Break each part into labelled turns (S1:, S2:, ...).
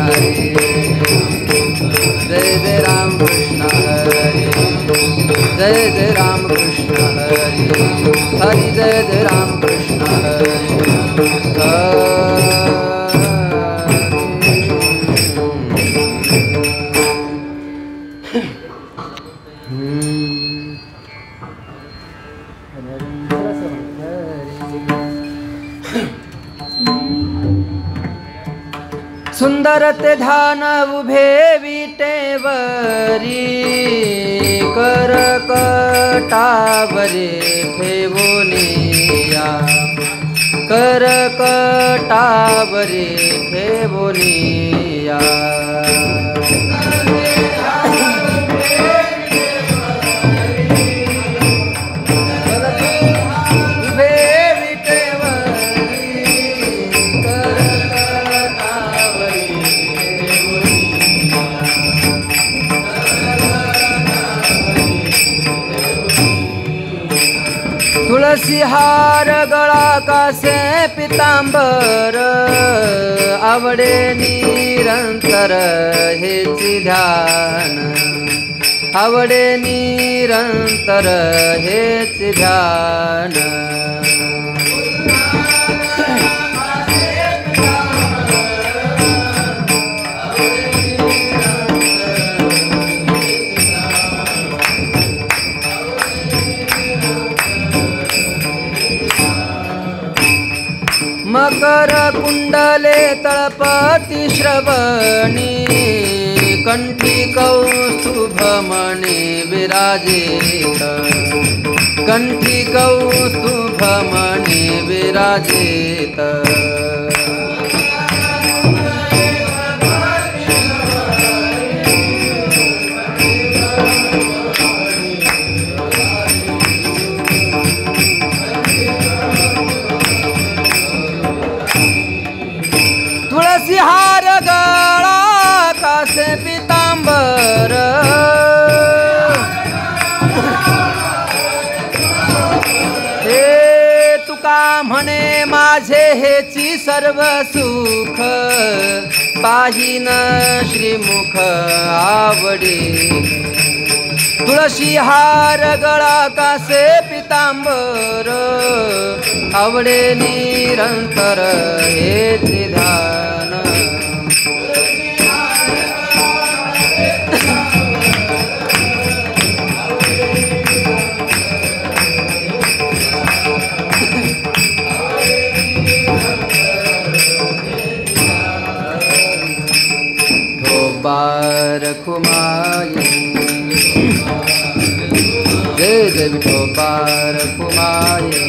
S1: हरे जय जय राम कृष्ण हरे जय जय राम कृष्ण हरे हरि जय जय राम कृष्ण हरे सुंदर ते ध्यान उभे विटेवरी करकटावरे ठेवोनिया करकटावरे ठेवोनिया तुलसी हार गळा कासे पितांबर आवडे निरंतर हेची ध्यान आवडे निरंतर हेची ध्यान मकर कुंडले तळपती श्रवणी कंठी कौस्तुभमणि विराजित कंठी कौस्तुभमणि विराजित हार गळा कासे पितांबर हे तुका म्हणे माझे हेची सर्व सुख पाहिन श्रीमुख आवडे तुळशी हार गळा कासे पितांबर आवडे निरंतर हेची ध्यान बारकुमारी जय जय बारकुमारी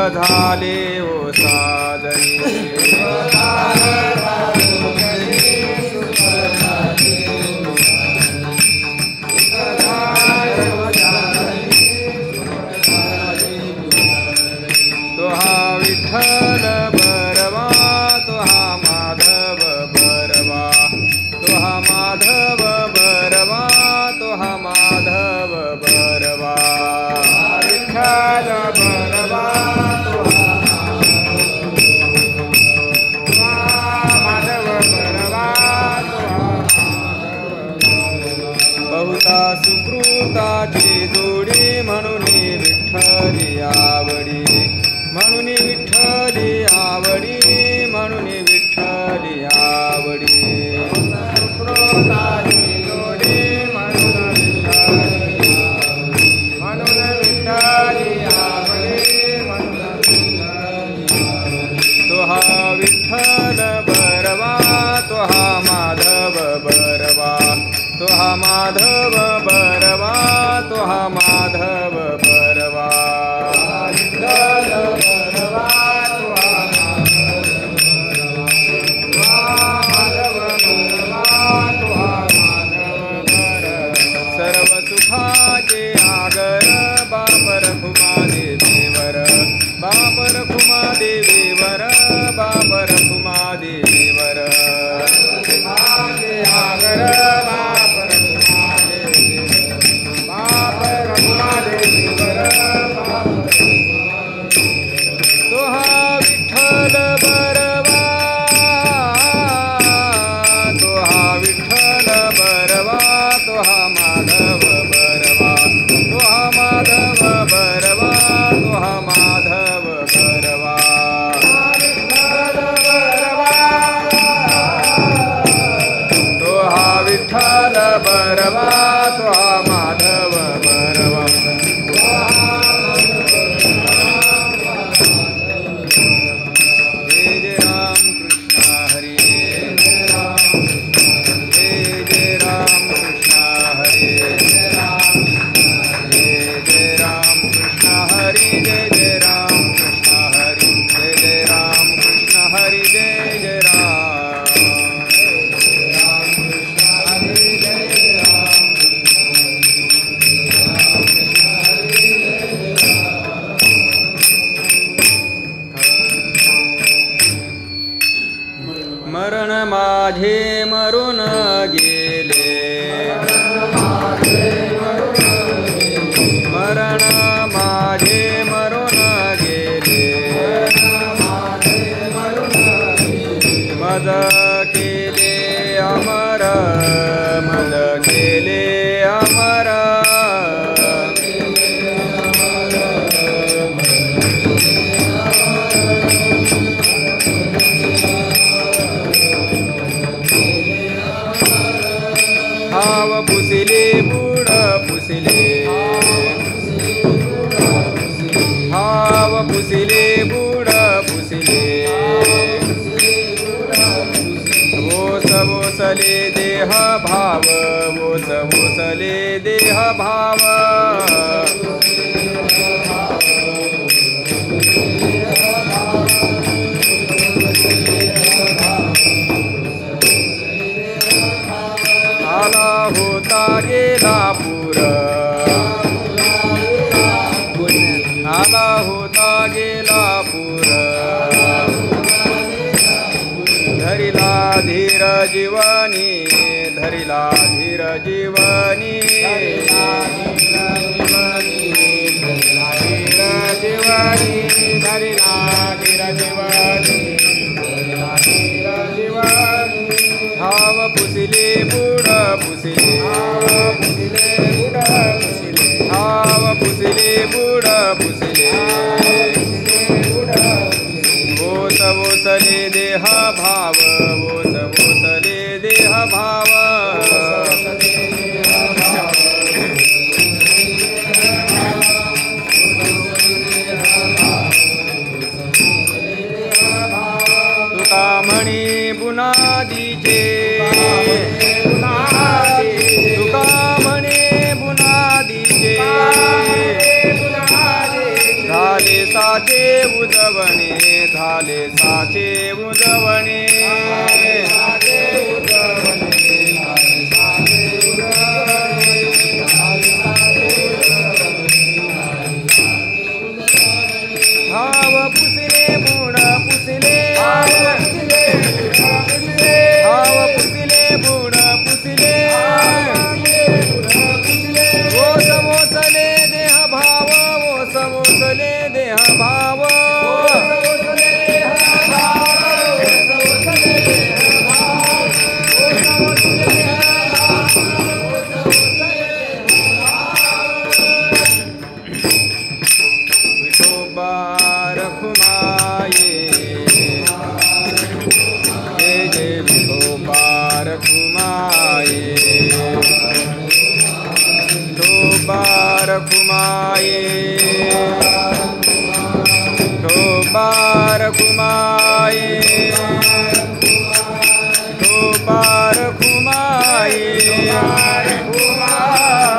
S2: झाले ओ साजनी
S1: सुख
S2: बरवा माधव बरवा बहुता सुकृताची जोडी म्हणून विठ्ठली आवडी म्हणून विठ्ठली आवडी म्हणून विठ्ठली आवडी सुकृताची जोडी म्हणून विठ्ठली आवडी म्हणून तो हा विठ्ठल बरवा तो हा माधव बरवा तो हा माधव बरवा तो हा माधव बरवा विठ्ठल बरवा तो हा माधव बरवा तो हा माधव बरवा सर्व सुखाचे आगर बाप रखुमा देवीवर बाप रखुमा देवीवर बाप रखुमा देवीवर आगर बाप रखुमा देवीवर तो हा विठ्ठल बरवा तो हा विठ्ठल बरवा तो हा माधव बरवा तो हा माधव बरवा तो हा माधव बरवा तो हा विठ्ठल बरवा तो हा माधव बरवा जय जय राम कृष्ण हरी जय जय राम कृष्ण हरी जय जय राम कृष्ण हरी जय जय राम कृष्ण हरी जय जय राम कृष्ण हरी जय जय राम मरण माझे मरून गेले मरण माझे मरून गेले मज केले अमर मज केले अमर हाव पुसिले बुड पुसिले हाव पुसिले बुड पुसिले ओस ओसले देह भाव ओस ओसले देह भाव आला होता गेला पूर आला होता गेला पूर धरिला धीर जीवनी धरिला धीर जीवनी धरिला धीर जीवनी धरिला धीर जीवनी धरिला धीर जीवनी हाव पुसिले बुड पुसिले बुड पुसिले हाव पुसिले बुड पुसिले ओस ओसले देह भाव ओस ओसले देह भाव तुका म्हणी बुनादीचे तुका म्हणे बुनादीचे झाले साचे उजवणे झाले साचे उजवणे हाव पुसिले बुड पुसिले हाव पुसिले बुड पुसिले ओस ओसले देह भाव ओस ओसले भाव विठोबा रखुमाये जय जय विठोबा रखुमाये विठोबा रखुमाये विठोबा रखुमाये विठोबा रखुमाये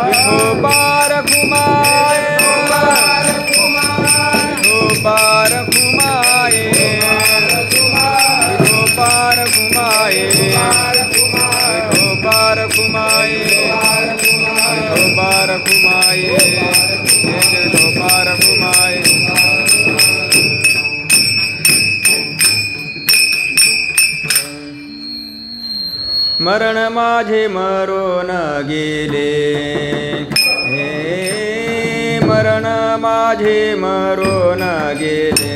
S2: विठोबा रखुमाये विठोबा रखुमाये विठोबा रखुमाये विठोबा रखुमाये विठोबा रखुमाये विठोबा रखुमाये मरण माझे मरून गेले हे मरण माझे मरून गेले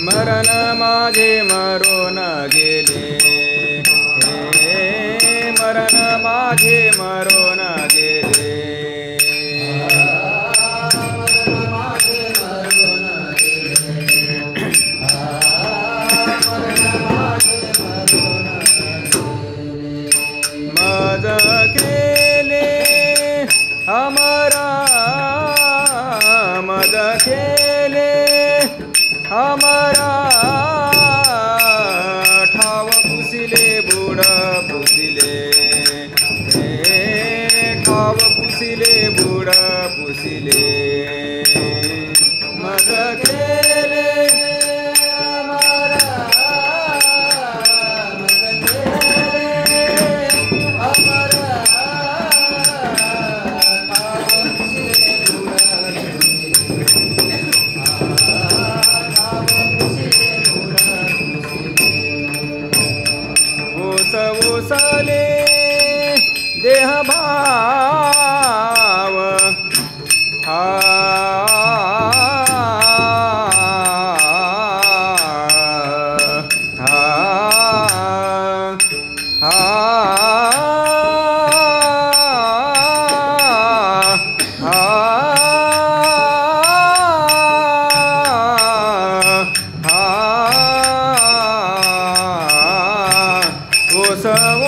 S2: मरण माझे मरून गेले हे मरण माझे मरून गेले मज केले अमरा मज केले अमरा ठाव पुसिले बुड पुसिले ठाव पुसिले बुड पुसिले मज केले अमरा मज केले अमरा ठाव पुसिले बुड ओसले देह भाव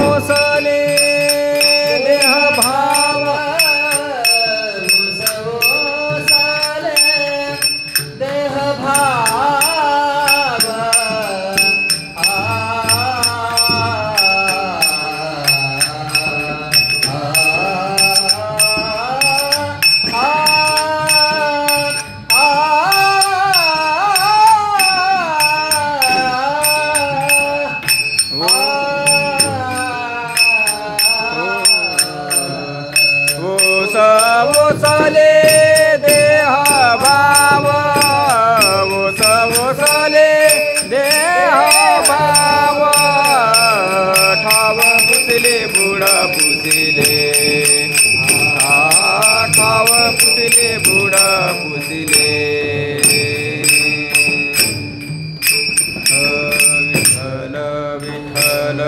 S2: ओसले देह भाव ओसले देह भाव ओसले देह भाव ओसले देह भाव ठाव पुसिले बुड पुसिले ठाव पुसिले बुड पुसिले विठ्ठल विठ्ठल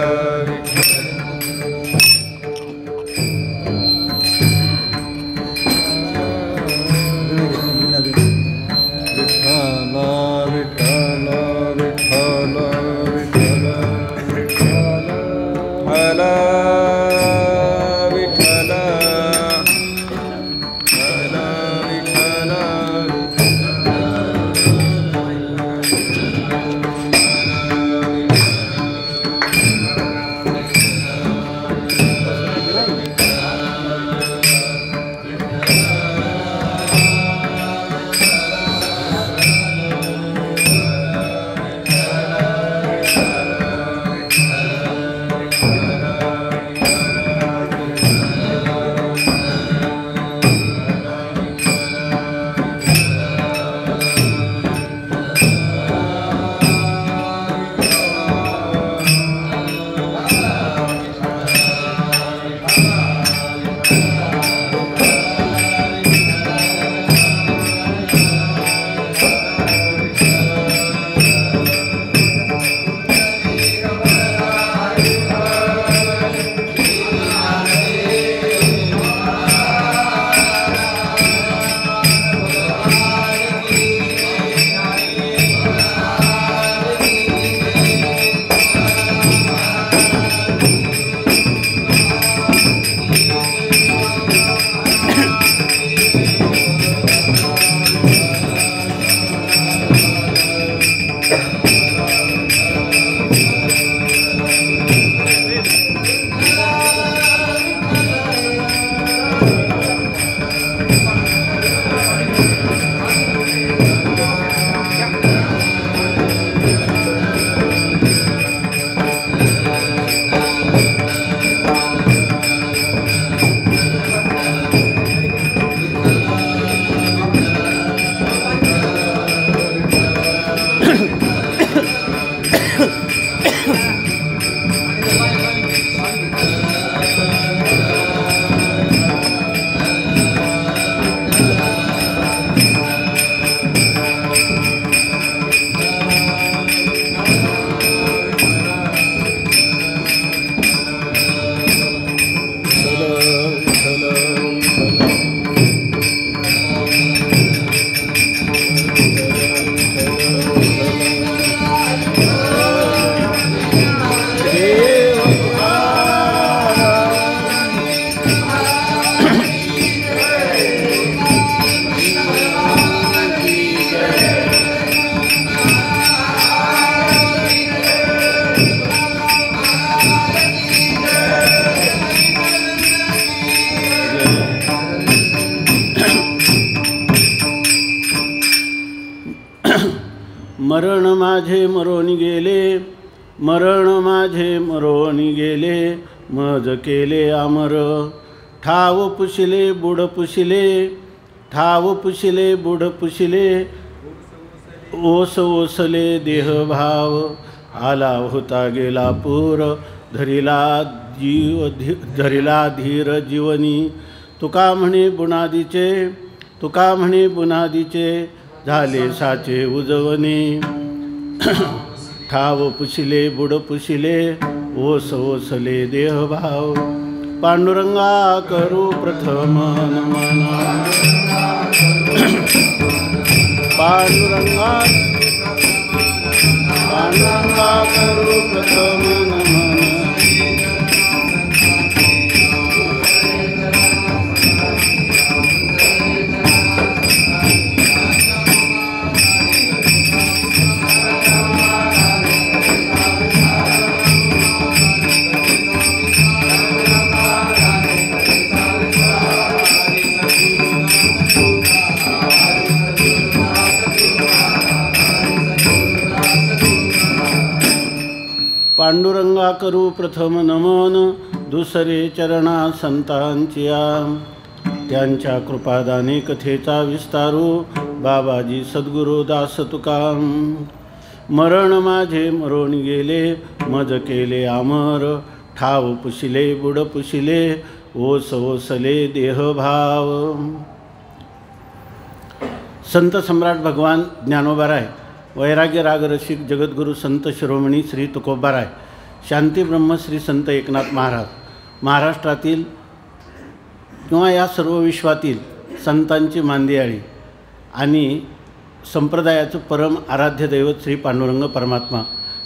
S2: विठ्ठल विठ्ठल विठ्ठल
S3: मरण माझे मरोनी गेले, मरण माझे मरोनी गेले, मज केले अमर. ठाव पुशिले बुड पुशिले, ठाव पुशिले बुड पुशिले, ओस ओसले देहभाव. आला होता गेला पूर, धरिला धीर जीवनी. तुका म्हणे बुनादीचे, तुका म्हणे बुनादीचे, झाले साचे उजवणे. ठाव पुशिले बुड पुशिले, ओस ओसले देहभाव. पांडुरंगा करू प्रथम नमन, पांडुरंगा पांडुरंगा करू प्रथम नमन. पांडुरंगा करू प्रथम नमन, दुसरे चरणा संतांचिया. त्यांच्या कृपादाने कथेचा विस्तारू, बाबाजी सद्गुरू दास तुका. मरण माझे मरून गेले, मज केले अमर. ठाव पुशिले बुड पुशिले, ओस ओसले देहभाव. संत सम्राट भगवान ज्ञानोबाराय, वैराग्य राग रसिक जगद्गुरु संत शिरोमणी श्री तुकोबाराय, शांती ब्रह्म श्री संत एकनाथ महाराज, महाराष्ट्रातील किंवा या सर्व विश्वातील संतांची मांदियाळी आणि संप्रदायाचं परम आराध्य दैवत श्री पांडुरंग परमात्मा,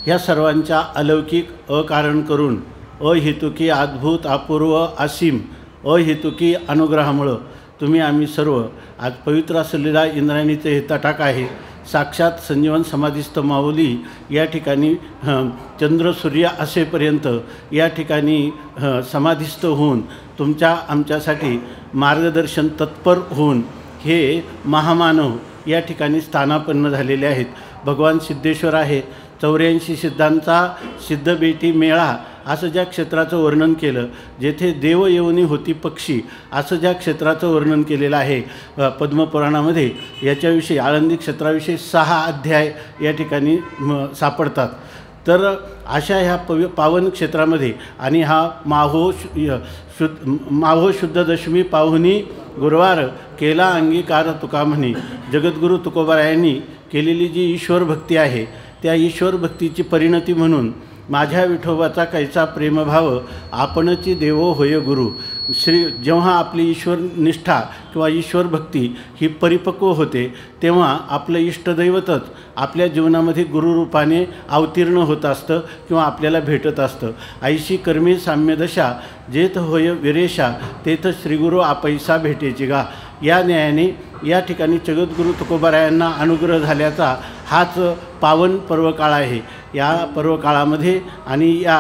S3: ह्या सर्वांच्या अलौकिक अकारण करून अहेतुकी अद्भुत अपूर्व असीम अहेतुकी अनुग्रहामुळं तुम्ही आम्ही सर्व आज पवित्र असलेला इंद्रायणीचे हे तटाक आहे, साक्षात संजीवन समाधिस्थ माऊली या ठिकाणी चंद्र सूर्य असेपर्यंत या ठिकाणी समाधिस्थ होऊन तुमच्या आमच्यासाठी मार्गदर्शन तत्पर होऊन हे महामानव या ठिकाणी स्थानापन्न झालेले आहेत. भगवान सिद्धेश्वर आहे. 84 सिद्धांचा सिद्धबेटी मेळा असं ज्या क्षेत्राचं वर्णन केलं, जेथे देव येऊनी होती पक्षी असं ज्या क्षेत्राचं वर्णन केलेलं आहे पद्मपुराणामध्ये, याच्याविषयी आळंदी क्षेत्राविषयी 6 अध्याय या ठिकाणी सापडतात. तर अशा ह्या पावन क्षेत्रामध्ये आणि हा माहो शुद्ध दशमी पाहुनी गुरुवार केला अंगीकार तुका म्हणे. जगद्गुरू तुकोबारायांनी केलेली जी ईश्वर भक्ती आहे त्या ईश्वर भक्तीची परिणती म्हणून माझ्या विठोबाचा कैसा प्रेमभाव आपणची देवो होय गुरु. जेव्हा आपली ईश्वर निष्ठा किंवा ईश्वर भक्ती ही परिपक्व होते तेव्हा आपलं इष्टदैवतच आपल्या जीवनामध्ये गुरुरूपाने अवतीर्ण होत असतं किंवा आपल्याला भेटत असतं. ऐशी कर्मी साम्यदशा जेथ होय विरेशा तेथ श्रीगुरु आपैसा भेटेची गा. या न्यायाने या ठिकाणी जगद्गुरू तुकोबारायांना अनुग्रह झाल्याचा हाच पावन पर्वकाळ आहे. या पर्वकाळामध्ये आणि या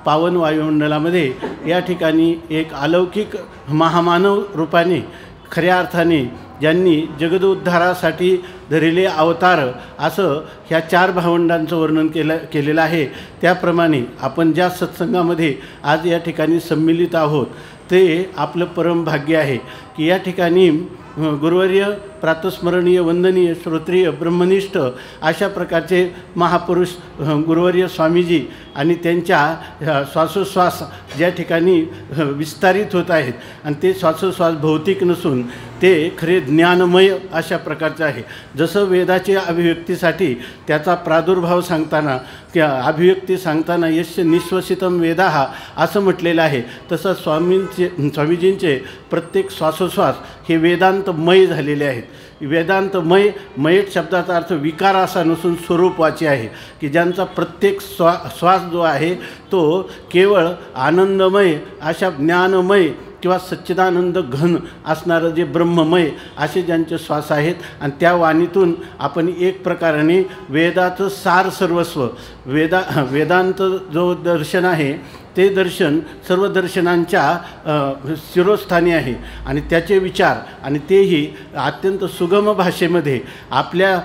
S3: पावन वायुमंडलामध्ये या ठिकाणी एक अलौकिक महामानव रूपाने खऱ्या अर्थाने ज्यांनी जगदोद्धारासाठी धरलेले अवतार असं ह्या 4 भावंडांचं वर्णन केलेलं आहे. त्याप्रमाणे आपण ज्या सत्संगामध्ये आज या ठिकाणी सम्मिलित आहोत ते आपलं परम भाग्य आहे की या ठिकाणी गुरुवर्य प्रातस्मरणीय वंदनीय श्रोत्रिय ब्रह्मनिष्ठ अशा प्रकारचे महापुरुष गुरुवर्य स्वामीजी आणि त्यांच्या श्वासोश्वास ज्या ठिकाणी विस्तारित होत आहेत आणि ते श्वासोश्वास भौतिक नसून ते खरे ज्ञानमय अशा प्रकारचे आहे. जसं वेदाच्या अभिव्यक्तीसाठी त्याचा प्रादुर्भाव सांगताना त्या अभिव्यक्ती सांगताना यश निश्वसितम वेदाः असं म्हटलेलं आहे, तसं स्वामीजींचे प्रत्येक श्वासोश्वास हे वेदांतमय झालेले आहेत. वेदांतमय मयट शब्दाचा अर्थ विकार असा नसून स्वरूपवाची आहे की ज्यांचा प्रत्येक श्वास जो आहे तो केवळ आनंदमय अशा ज्ञानमय किंवा सच्चिदानंद घन असणारं जे ब्रह्ममय असे ज्यांचे श्वास आहेत. आणि त्या वाणीतून आपण एक प्रकाराने वेदाचं सार सर्वस्व वेदांत जो दर्शन आहे ते दर्शन सर्व दर्शनांच्या शिरोस्थानी आहे आणि त्याचे विचार आणि तेही अत्यंत सुगम भाषेमध्ये आपल्या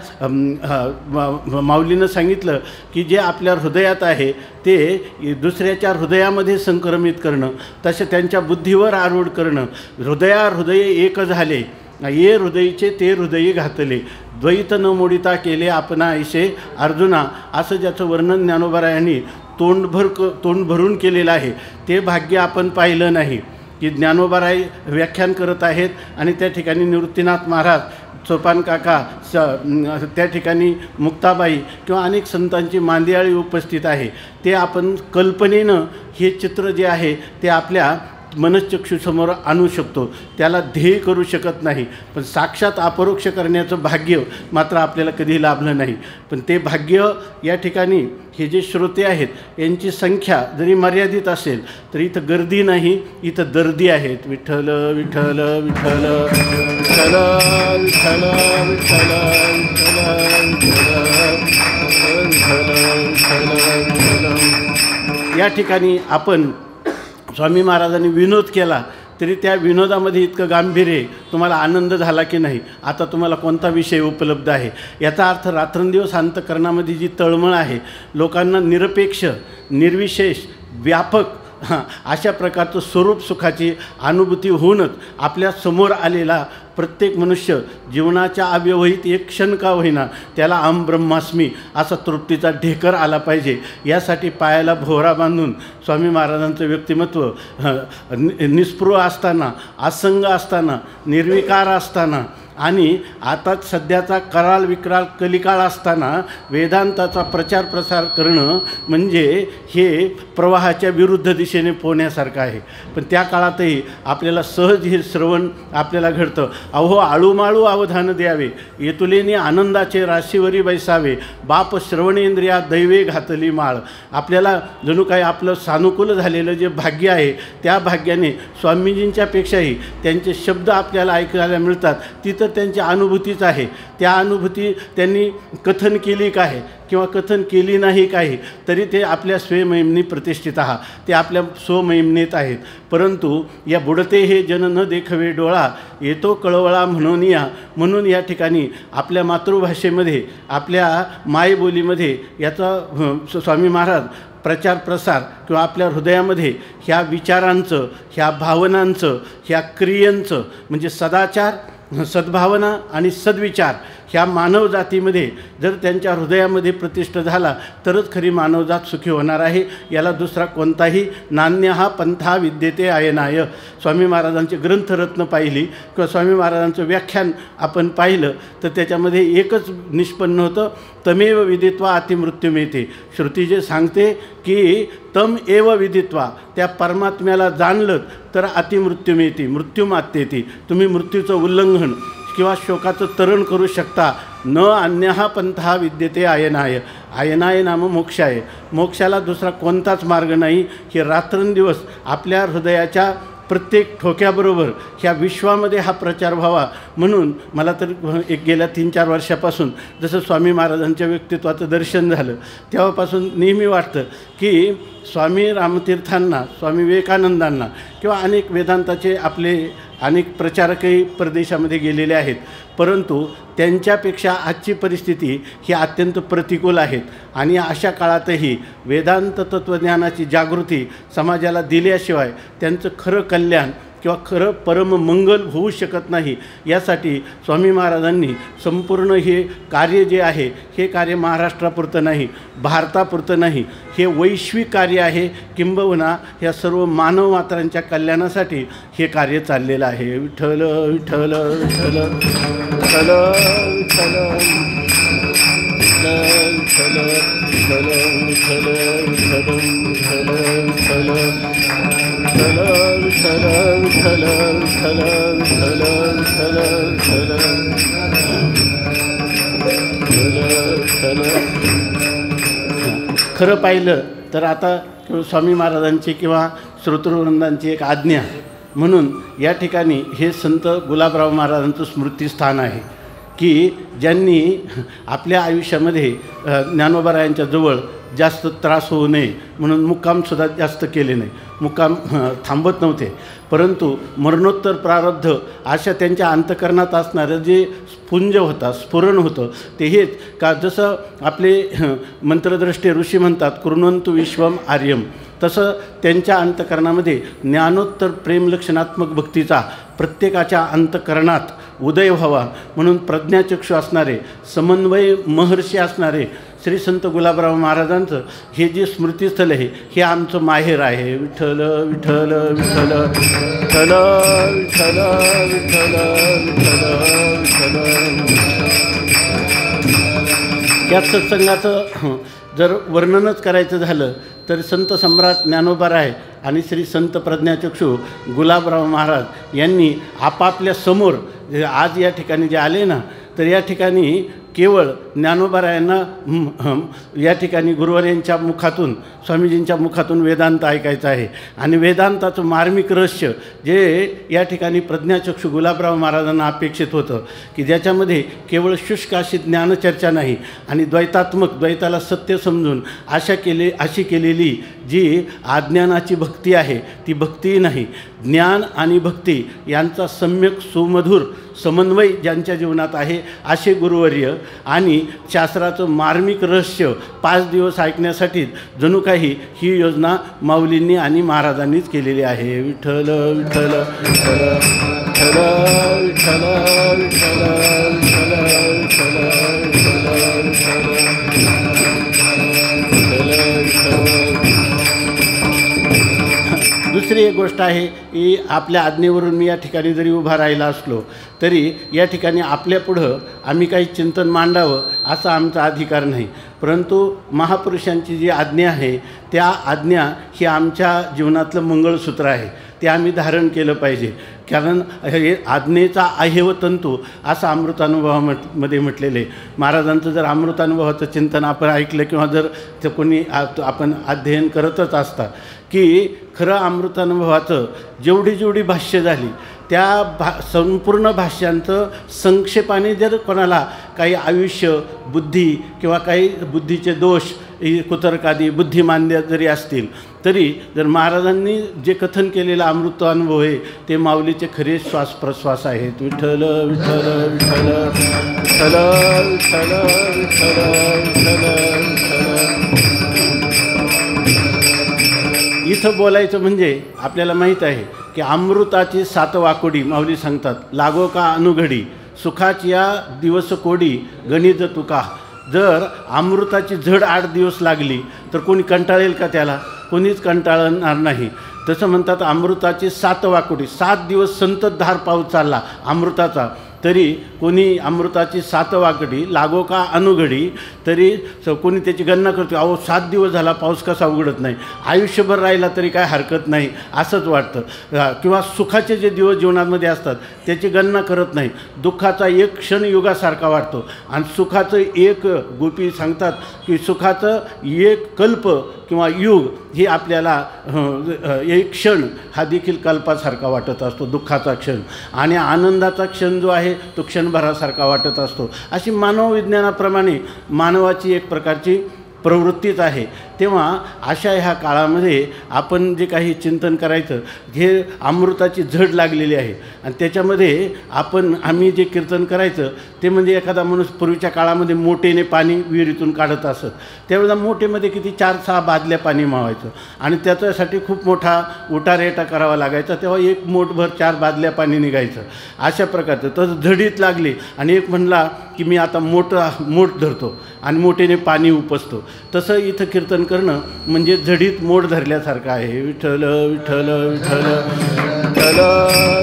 S3: माऊलीनं सांगितलं की जे आपल्या हृदयात आहे ते दुसऱ्याच्या हृदयामध्ये संक्रमित करणं, तसे त्यांच्या बुद्धीवर आरूढ करणं. हृदय एक झाले, ये हृदयीचे ते हृदयी घातले, द्वैत न मोडिता केले आपणा ऐसे अर्जुना, असं ज्याचं वर्णन ज्ञानोबरायांनी तोंड भरून केलेलं आहे. ते भाग्य आपण पाहिलं नाही की ज्ञानोबराय व्याख्यान करत आहेत आणि त्या ठिकाणी निवृत्तीनाथ महाराज, सोपान काका, त्या ठिकाणी मुक्ताबाई किंवा अनेक संतांची मांदियाळी उपस्थित आहे. ते आपण कल्पनेनं हे चित्र जे आहे ते आपल्या मनश्चक्षुसमोर आणू शकतो, त्याला ध्येय करू शकत नाही. पण साक्षात अपरोक्ष करण्याचं भाग्य मात्र आपल्याला कधी लाभलं नाही. पण ते भाग्य या ठिकाणी हे जे श्रोते आहेत यांची संख्या जरी मर्यादित असेल तरी इथं गर्दी नाही, इथं दर्दी आहेत. विठ्ठल विठ्ठल विठ्ठल विठ्ठल विठ्ठल विठ्ठल विठ्ठल. या ठिकाणी आपण स्वामी महाराजांनी विनोद केला तरी त्या विनोदामध्ये इतकं गांभीर्य, तुम्हाला आनंद झाला की नाही, आता तुम्हाला कोणता विषय उपलब्ध आहे, याचा अर्थ रात्रंदिवस अंतःकरणामध्ये जी तळमळ आहे, लोकांना निरपेक्ष, निर्विशेष, व्यापक अशा प्रकारचं स्वरूप सुखाची अनुभूती होऊनच आपल्या समोर आलेला प्रत्येक मनुष्य जीवनाच्या अव्यवहित एक क्षण का होईना त्याला अहम ब्रह्मास्मी असा तृप्तीचा ढेकर आला पाहिजे. यासाठी पायाला भोवरा बांधून स्वामी महाराजांचं व्यक्तिमत्व निस्पृह असताना, असंग असताना, निर्विकार असताना आणि आता सध्याचा कराल विक्राल कलिकाळ असताना वेदांताचा प्रचार प्रसार करणं म्हणजे हे प्रवाहाच्या विरुद्ध दिशेने पोहण्यासारखं आहे. पण त्या काळातही आपल्याला सहज हे श्रवण आपल्याला घडतं. अहो आळूमाळू अवधान द्यावे, येतुलेने आनंदाचे राशीवरी बैसावे, बाप श्रवणेंद्रिया दैवे घातली माळ. आपल्याला जणू काही आपलं सानुकूल झालेलं जे भाग्य आहे त्या भाग्याने स्वामीजींच्या पेक्षाही त्यांचे शब्द आपल्याला ऐकायला मिळतात. तिथं त्यांची अनुभूतीच आहे. त्या अनुभूती त्यांनी कथन केली काय किंवा कथन केली नाही काही तरी ते आपल्या स्वयंमहिमनी प्रतिष्ठित आहात, ते आपल्या स्वमहिमनेत आहेत. परंतु या बुडते हे जन न देखवे डोळा, येतो कळवळा म्हणून या ठिकाणी आपल्या मातृभाषेमध्ये, आपल्या मायबोलीमध्ये याचा स्वामी महाराज प्रचार प्रसार किंवा आपल्या हृदयामध्ये ह्या विचारांचं, ह्या भावनांचं, ह्या क्रियांचं म्हणजे सदाचार, सद्भावना आणि सद्विचार ह्या मानवजातीमध्ये जर त्यांच्या हृदयामध्ये प्रतिष्ठ झाला तरच खरी मानवजात सुखी होणार आहे. याला दुसरा कोणताही नान्य हा पंथा विद्येते आयनाय. स्वामी महाराजांचे ग्रंथरत्न पाहिली किंवा स्वामी महाराजांचं व्याख्यान आपण पाहिलं तर त्याच्यामध्ये एकच निष्पन्न होतं, तमेव विदित्वा अतिमृत्युमेते. श्रुती जे सांगते की तम एव विदित्वा, त्या परमात्म्याला जाणलं तर अतिमृत्यू मिळते, मृत्यू मात्येते. तुम्ही मृत्यूचं उल्लंघन किंवा शोकाचं तरण करू शकता. न अन्यहा पंथा विद्यते आयनाय. आयनाय नाम मोक्षाय. मोक्षाला दुसरा कोणताच मार्ग नाही. हे रात्रंदिवस आपल्या हृदयाच्या प्रत्येक ठोक्याबरोबर ह्या विश्वामध्ये हा प्रचार व्हावा म्हणून मला तर एक गेल्या 3-4 वर्षापासून जसं स्वामी महाराजांच्या व्यक्तित्वाचं दर्शन झालं तेव्हापासून नेहमी वाटतं की स्वामी रामतीर्थांना, स्वामी विवेकानंदांना किंवा अनेक वेदांताचे आपले अनेक प्रचारकही परदेशामध्ये गेलेले आहेत, परंतु त्यांच्यापेक्षा आजची परिस्थिती ही अत्यंत प्रतिकूल आहेत. आणि अशा काळातही वेदांत तत्त्वज्ञानाची जागृती समाजाला दिल्याशिवाय त्यांचं खरं कल्याण किंवा खरं परममंगल होऊ शकत नाही. यासाठी स्वामी महाराजांनी संपूर्ण हे कार्य जे आहे हे कार्य महाराष्ट्रापुरतं नाही, भारतापुरतं नाही, हे वैश्विक कार्य आहे. किंबहुना ह्या सर्व मानव मात्रांच्या कल्याणासाठी हे कार्य चाललेलं आहे. विठ्ठल विठ्ठल विठ्ठल विठ्ठल विठ्ठल विठ्ठल विठ्ठल विठ्ठल विठ्ठल विठ्ठल विठ्ठल विठ्ठल विठ्ठल विठ्ठल विठ्ठल. खरं पाहिलं तर आता स्वामी महाराजांची किंवा श्रोतृवृंदांची एक आज्ञा म्हणून या ठिकाणी हे संत गुलाबराव महाराजांचं स्मृतिस्थान आहे की ज्यांनी आपल्या आयुष्यामध्ये ज्ञानोबारायांच्या जवळ जास्त त्रास होऊ नये म्हणून मुक्कामसुद्धा जास्त केले नाही, मुक्काम थांबत नव्हते. परंतु मरणोत्तर प्रारब्ध अशा त्यांच्या अंतःकरणात असणारं जे पुंज होता, स्फुरण होतं, ते हेच का जसं आपले मंत्रद्रष्टे ऋषी म्हणतात कृण्वन्तु विश्वम आर्यम, तसं त्यांच्या अंतःकरणामध्ये ज्ञानोत्तर प्रेमलक्षणात्मक भक्तीचा प्रत्येकाच्या अंतःकरणात उदय व्हावा म्हणून प्रज्ञाचक्षु असणारे, समन्वय महर्षी असणारे श्री संत गुलाबराव महाराजांचं हे जे स्मृतीस्थल आहे हे आमचं माहेर आहे. विठ्ठल विठ्ठल विठ्ठल विठ्ठल विठ्ठल विठ्ठल विठ्ठल विठ्ठल. या सत्संगाचं जर वर्णनच करायचं झालं तर संत सम्राट ज्ञानोबाराय आणि श्री संत प्रज्ञाचक्षु गुलाबराव महाराज यांनी आपापल्या समोर आज या ठिकाणी जे आले ना, तर या ठिकाणी केवळ ज्ञानोबारायांना या ठिकाणी गुरुवर्यांच्या मुखातून, स्वामीजींच्या मुखातून वेदांत ऐकायचं आहे. आणि वेदांताचं मार्मिक रहस्य जे या ठिकाणी प्रज्ञाचक्षु गुलाबराव महाराजांना अपेक्षित होतं की ज्याच्यामध्ये केवळ शुष्क अशी ज्ञानचर्चा नाही आणि द्वैतात्मक, द्वैताला सत्य समजून अशी केलेली जी अज्ञानाची भक्ती आहे ती भक्ती नाही, ज्ञान आणि भक्ती यांचा सम्यक सुमधुर समन्वय ज्यांच्या जीवनात आहे असे गुरुवर्य आणि शास्त्राचं मार्मिक रहस्य 5 दिवस ऐकण्यासाठी जणू काही ही योजना माऊलींनी आणि महाराजांनीच केलेली आहे. विठ्ठल विठ्ठल विठ्ठल विठ्ठल विठ्ठल विठ्ठल दुसरी एक गोष्ट आहे की आपल्या आज्ञेवरून मी या ठिकाणी जरी उभा राहिला असलो तरी या ठिकाणी आपल्यापुढं आम्ही काही चिंतन मांडावं असा आमचा अधिकार नाही. परंतु महापुरुषांची जी आज्ञा आहे त्या आज्ञा ही आमच्या जीवनातलं मंगळसूत्र आहे, ते आम्ही धारण केलं पाहिजे. कारण हे आज्ञेचा अहेव तंतू असं अमृतानुभवामध्ये म्हटलेलं आहे. महाराजांचं जर अमृतानुभवाचं चिंतन आपण ऐकलं किंवा जर ते कोणी आपण अध्ययन करतच असता की खरं अमृतानुभवाचं जेवढी भाष्य झाली त्या संपूर्ण भाष्यांचं संक्षेपाने जर कोणाला काही आयुष्य, बुद्धी किंवा काही बुद्धीचे दोष, कुतर्कादी बुद्धिमांद्य जरी असतील तरी जर महाराजांनी जे कथन केलेला अमृतानुभव आहे ते माऊलीचे खरे श्वास प्रश्वास आहेत. विठ्ठल विठ्ठल विठ्ठल विठ्ठल विठ्ठल विठ्ठल विठ्ठल. इथं बोलायचं म्हणजे आपल्याला माहीत आहे की अमृताची 7 वाकोडी माऊली सांगतात, लागो का अनुघडी सुखाची या दिवस कोडी गणित तुका. जर अमृताची झड 8 दिवस लागली तर कोणी कंटाळेल का? त्याला कोणीच कंटाळणार नाही. तसं म्हणतात अमृताची 7 वाकोडी, 7 दिवस संततधार पाऊस चालला अमृताचा, तरी कोणी अमृताची 7 वाकडी लागो का अनुघडी, तरी कोणी त्याची गणना करतो, अहो 7 दिवस झाला पाऊस कसा उघडत नाही, आयुष्यभर राहिला तरी काय हरकत नाही असंच वाटतं. किंवा सुखाचे जे दिवस जीवनामध्ये असतात त्याची गणना करत नाही. दुःखाचा एक क्षण युगासारखा वाटतो आणि सुखाचं एक गोपी सांगतात की सुखाचं एक कल्प किंवा युग हे आपल्याला एक क्षण हा देखील कल्पासारखा वाटत असतो, दुःखाचा क्षण. आणि आनंदाचा क्षण जो आहे तो क्षणभरासारखा वाटत असतो. अशी मानवविज्ञानाप्रमाणे मानवाची एक प्रकारची प्रवृत्तीच आहे. तेव्हा अशा ह्या काळामध्ये आपण जे काही चिंतन करायचं, हे अमृताची झड लागलेली आहे आणि त्याच्यामध्ये आम्ही जे कीर्तन करायचं ते म्हणजे एखादा माणूस पूर्वीच्या काळामध्ये मोठेने पाणी विहिरीतून काढत असत, त्यावेळेला मोठेमध्ये किती 4-6 बादल्या पाणी मावायचं आणि त्याच्यासाठी खूप मोठा उटारेटा करावा लागायचा. तेव्हा एक मोठभर 4 बादल्या पाणी निघायचं. अशा प्रकारचं तसं झडीत लागली आणि एक म्हणला की मी आता मोठ धरतो आणि मोठेने पाणी उपसतो. तसं इथं कीर्तन करणं म्हणजे झडीत मोठ धरल्यासारखं आहे. विठ्ठल विठ्ठल विठ्ठल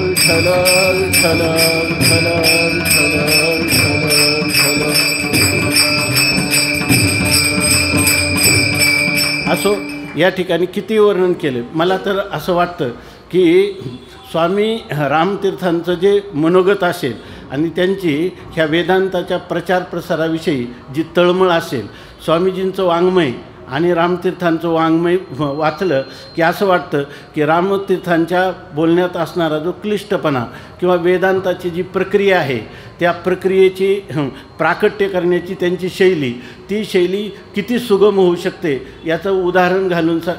S3: विठ्ठल विठ्ठल विठ्ठल विठ्ठल विठ्ठल असो. या ठिकाणी किती वर्णन केले. मला तर असं वाटतं की स्वामी रामतीर्थांचं जे मनोगत असेल आणि त्यांची ह्या वेदांताच्या प्रचार प्रसाराविषयी जी तळमळ असेल, स्वामीजींचं वाङ्मय आणि रामतीर्थांचं वाङ्मय वाचलं की असं वाटतं की रामतीर्थांच्या बोलण्यात असणारा जो क्लिष्टपणा किंवा वेदांताची जी प्रक्रिया आहे त्या प्रक्रियेची प्राकट्य करण्याची त्यांची शैली, ती शैली किती सुगम होऊ शकते याचं उदाहरण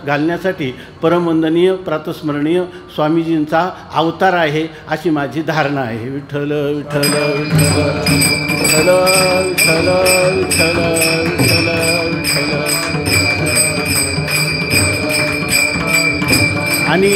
S3: घालण्यासाठी परमवंदनीय प्रातस्मरणीय स्वामीजींचा अवतार आहे अशी माझी धारणा आहे. विठ्ठल विठ्ठल विठ्ठल विठ्ठल विठ्ठल विठ्ठल विठ्ठल. आणि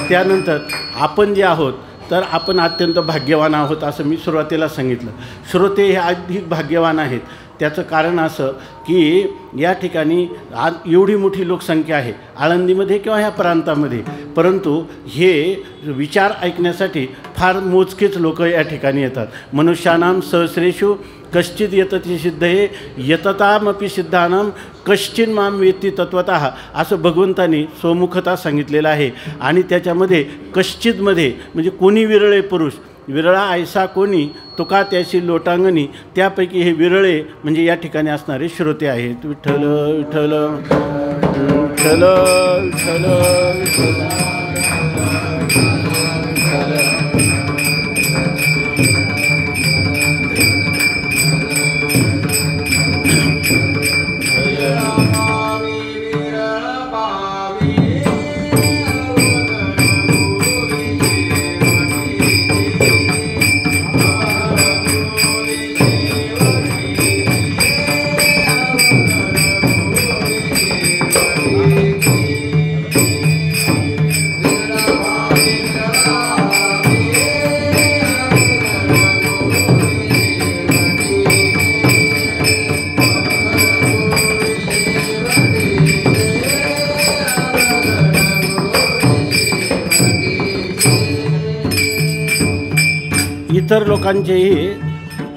S3: त्यानंतर आपण जे आहोत तर आपण अत्यंत भाग्यवान आहोत असं मी सुरुवातीला सांगितलं. श्रोते हे अधिक भाग्यवान आहेत. त्याचं कारण असं की या ठिकाणी आज एवढी मोठी लोकसंख्या आहे आळंदीमध्ये किंवा ह्या प्रांतामध्ये, परंतु हे विचार ऐकण्यासाठी फार मोजकेच लोक या ठिकाणी येतात. मनुष्यानां सहस्रेषु कश्चिद यतति सिद्धये यततामपि सिद्धानां कश्चिन माम वेत्ति तत्वतः असं भगवंतांनी स्वमुखता सांगितलेलं आहे. आणि त्याच्यामध्ये कश्चितमध्ये म्हणजे कोणी विरळे पुरुष, विरळा ऐसा कोणी तुका त्याशी लोटांगणी, त्यापैकी हे विरळे म्हणजे या ठिकाणी असणारे श्रोते आहेत. विठ्ठल विठ्ठल विठ्ठल विठ्ठल विठ्ठल.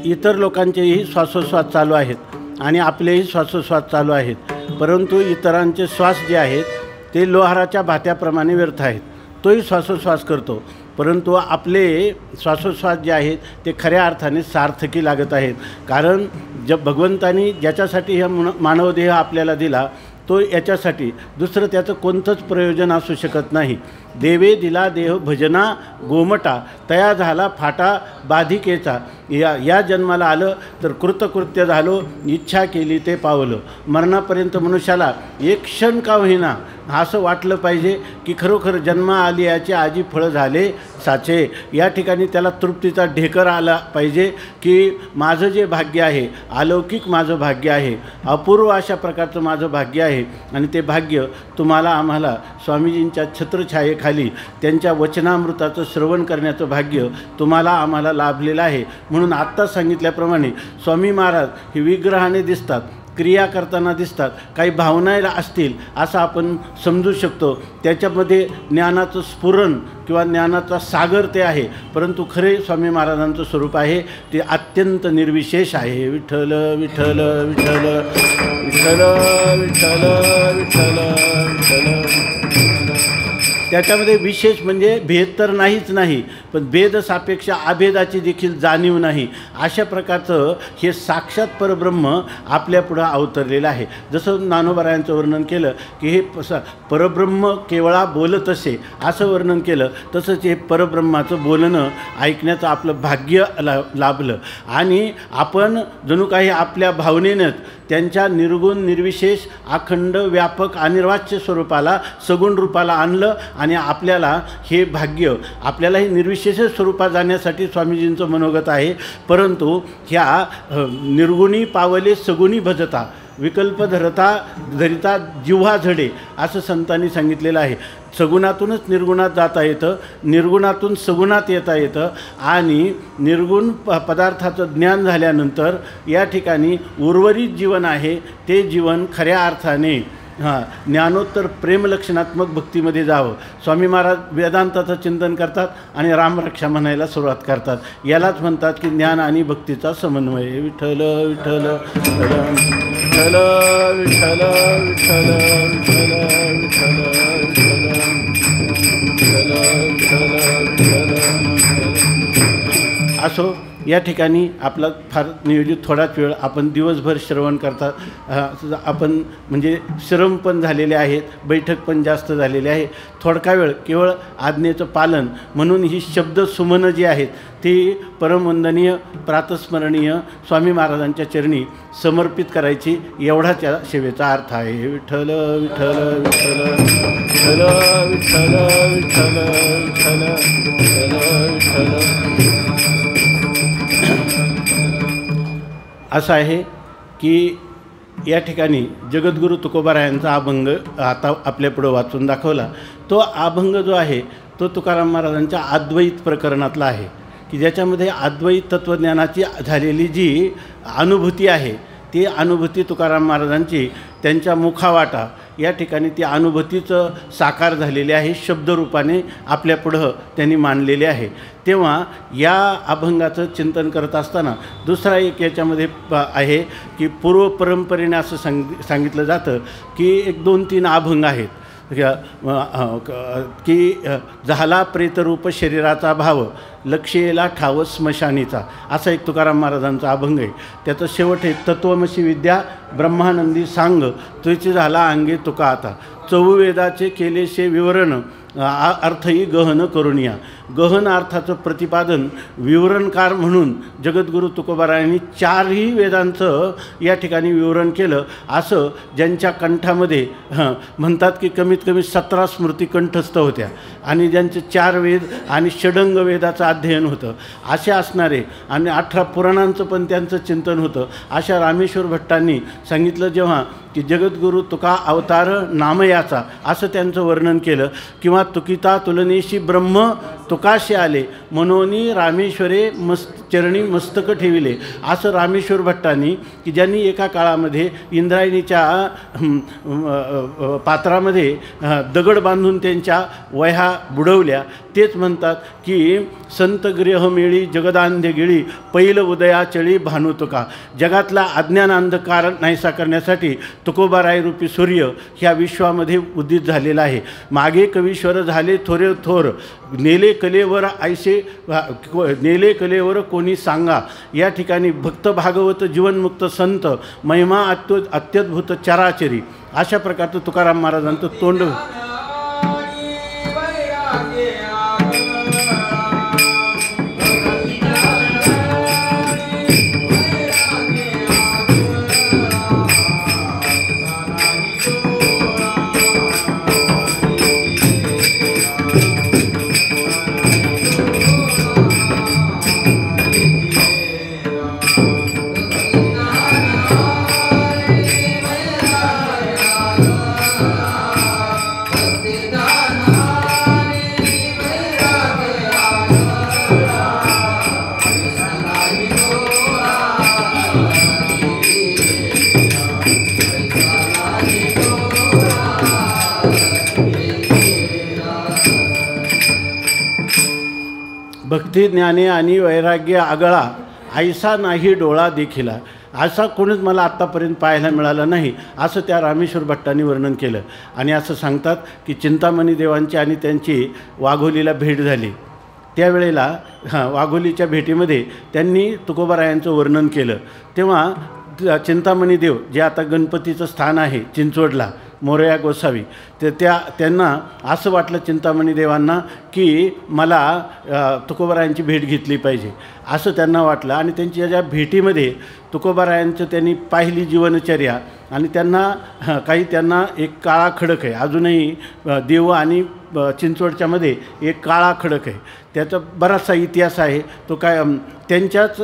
S3: इतर लोकांचेही श्वासोश्वास चालू आहेत आणि आपलेही श्वासोश्वास चालू आहेत, परंतु इतरांचे श्वास जे आहेत ते लोहाराच्या भात्याप्रमाणे व्यर्थ आहेत. तोही श्वासोश्वास करतो, परंतु आपले श्वासोश्वास जे आहेत ते खऱ्या अर्थाने सार्थकी लागत आहेत. कारण भगवंतांनी ज्याच्यासाठी हा मानवदेह आपल्याला दिला तो याच्यासाठी, दुसरं त्याचं कोणतंच प्रयोजन असू शकत नाही. देवे दिला देह भजना गोमटा, तया झाला फाटा बाधिकेचा. या जन्माला आलं तर कृतकृत्य झालो, इच्छा केली ते पावलं. मरणापर्यंत मनुष्याला एक क्षण का होईना असं वाटलं पाहिजे की खरोखर जन्मा आली याचे आजी फळं झाले साचे. या ठिकाणी त्याला तृप्तीचा ढेकर आला पाहिजे की माझं जे भाग्य आहे, अलौकिक माझं भाग्य आहे, अपूर्व अशा प्रकारचं माझं भाग्य आहे. आणि ते भाग्य तुम्हाला आम्हाला स्वामीजींच्या छत्रछायेखाली त्यांच्या वचनामृताचं श्रवण करण्याचं भाग्य तुम्हाला आम्हाला लाभलेलं आहे. म्हणून आत्ताच सांगितल्याप्रमाणे स्वामी महाराज हे विग्रहाने दिसतात, क्रिया करताना दिसतात, काही भावना असतील असं आपण समजू शकतो. त्याच्यामध्ये ज्ञानाचं स्फुरण किंवा ज्ञानाचा सागर ते आहे, परंतु खरे स्वामी महाराजांचं स्वरूप आहे ते अत्यंत निर्विशेष आहे. विठ्ठल विठ्ठल विठ्ठल विठ्ठल विठ्ठल विठ्ठल विठ्ठल. त्याच्यामध्ये विशेष म्हणजे भेद तर नाहीच नाही, पण भेद सापेक्ष अभेदाची देखील जाणीव नाही. अशा प्रकारचं हे साक्षात परब्रह्म आपल्यापुढं अवतरलेलं आहे. जसं ज्ञानोबरायांचं वर्णन केलं की हे परब्रह्म केवळा बोलत असे असं वर्णन केलं, तसंच हे परब्रह्माचं बोलणं ऐकण्याचं आपलं भाग्य लाभलं. आणि आपण जणू काही आपल्या भावनेनंच त्यांच्या निर्गुण निर्विशेष अखंड व्यापक अनिर्वाच्य स्वरूपाला सगुण रूपाला आणलं. आणि आपल्याला हे भाग्य, आपल्याला हे निर्विशेष स्वरूपात जाण्यासाठी स्वामीजींचं मनोगत आहे. परंतु ह्या निर्गुणी पावले सगुणी भजता, विकल्प धरिता जिव्हा झडे असं संतांनी सांगितलेलं आहे. सगुणातूनच निर्गुणात जाता येतं, निर्गुणातून सगुणात येता येतं. आणि निर्गुण पदार्थाचं ज्ञान झाल्यानंतर या ठिकाणी उर्वरित जीवन आहे ते जीवन खऱ्या अर्थाने ज्ञानोत्तर प्रेमलक्षणात्मक भक्तीमध्ये जावं. स्वामी महाराज वेदांताचं चिंतन करतात आणि रामरक्षा म्हणायला सुरुवात करतात. यालाच म्हणतात की ज्ञान आणि भक्तीचा समन्वय. विठ्ठल विठ्ठल विठ्ठल विठ्ठल विठ्ठल विठ्ठल विठ्ठल विठ्ठल. असो, या ठिकाणी आपला फार नियोजित थोडाच वेळ आपण दिवसभर श्रवण करतात आपण म्हणजे श्रम पण झालेले आहेत, बैठक पण जास्त झालेली आहे, थोडका वेळ केवळ आज्ञेचं पालन म्हणून ही शब्दसुमनं जी आहेत ती परमवंदनीय प्रातस्मरणीय स्वामी महाराजांच्या चरणी समर्पित करायची एवढाच या सेवेचा अर्थ आहे. विठ्ठल विठ्ठल विठ्ठल विठ्ठल विठ्ठल विठ्ठल विठ्ठल विठ्ठल असं आहे की या ठिकाणी जगद्गुरू तुकोबारायांचा अभंग आता आपल्यापुढं वाचून दाखवला. तो अभंग जो आहे तो तुकाराम महाराजांच्या अद्वैत प्रकरणातला आहे की ज्याच्यामध्ये अद्वैत तत्त्वज्ञानाची झालेली जी अनुभूती आहे ती अनुभूती तुकाराम महाराजांची त्यांच्या मुखावाटा या ठिकाणी ती अनुभूतीचं साकार झालेली आहे, शब्दरूपाने आपल्यापुढं त्यांनी मांडलेले आहे. तेव्हा या अभंगाचं चिंतन करत असताना दुसरा एक याच्यामध्ये आहे की पूर्व परंपरेने असं सांगितलं जातं की एक 2-3 अभंग आहेत की झाला प्रेतरूप शरीराचा भाव लक्ष्येला ठाव स्मशानीचा, असा एक तुकाराम महाराजांचा अभंग आहे. त्याचं शेवट आहे तत्वमसी विद्या ब्रह्मानंदी सांग तुझी झाला अंगे तुका आता, चौवेदाचे केलेशे विवरण अर्थही गहन करुनिया. गहन अर्थाचं प्रतिपादन विवरणकार म्हणून जगद्गुरू तुकोबारायांनी 4ही वेदांचं या ठिकाणी विवरण केलं. असं ज्यांच्या कंठामध्ये म्हणतात की कमीत कमी 17 स्मृती कंठस्थ होत्या आणि ज्यांचे 4 वेद आणि षडंग वेदाचं अध्ययन होतं असे असणारे आणि 18 पुराणांचं पण त्यांचं चिंतन होतं अशा रामेश्वर भट्टांनी सांगितलं जेव्हा की जगद्गुरू तुका अवतार नामयाचा असं त्यांचं वर्णन केलं किंवा तुकिता तुलनेशी ब्रह्म तुकाशी आले मनोनी रामेश्वरे चरणी मस्तक ठेविले, असं रामेश्वर भट्टांनी की ज्यांनी एका काळामध्ये इंद्रायणीच्या पात्रामध्ये दगड बांधून त्यांच्या वह्या बुडवल्या. तेच म्हणतात की संत गृहमेळी जगदांध्य गिळी पैल उदया चळी भानू तुका. जगातला अज्ञान अंधकार नाहीसा करण्यासाठी तुकोबाराय रूपी सूर्य ह्या विश्वामध्ये उदित झालेला आहे. मागे कवीश्वर झाले थोरे थोर नेले कलेवर ऐसे नेले कलेवर कोणी सांगा. या ठिकाणी भक्त भागवत जीवनमुक्त संत महिमा अत्युद्भूत चराचरी अशा प्रकारचं तुकाराम महाराजांचं तोंड. भक्ती ज्ञाने आणि वैराग्य आगळा ऐसा नाही डोळा देखिला, असा कोणीच मला आत्तापर्यंत पाहायला मिळाला नाही असं त्या रामेश्वर भट्टांनी वर्णन केलं. आणि असं सांगतात की चिंतामणी देवांची आणि त्यांची वाघोलीला भेट झाली. त्यावेळेला वाघोलीच्या भेटीमध्ये त्यांनी तुकोबारायांचं वर्णन केलं. तेव्हा चिंतामणी देव जे आता गणपतीचं स्थान आहे चिंचवडला मोरया गोसावी त्यांना असं वाटलं चिंतामणी देवांना की मला तुकोबारायांची भेट घेतली पाहिजे असं त्यांना वाटलं. आणि त्यांच्या ज्या भेटीमध्ये तुकोबारायांचं त्यांनी पाहिली जीवनचर्या आणि त्यांना एक काळा खडक आहे अजूनही देव आणि चिंचवडच्यामध्ये एक काळा खडक आहे. त्याचा बराचसा इतिहास आहे. तो काय त्यांच्याच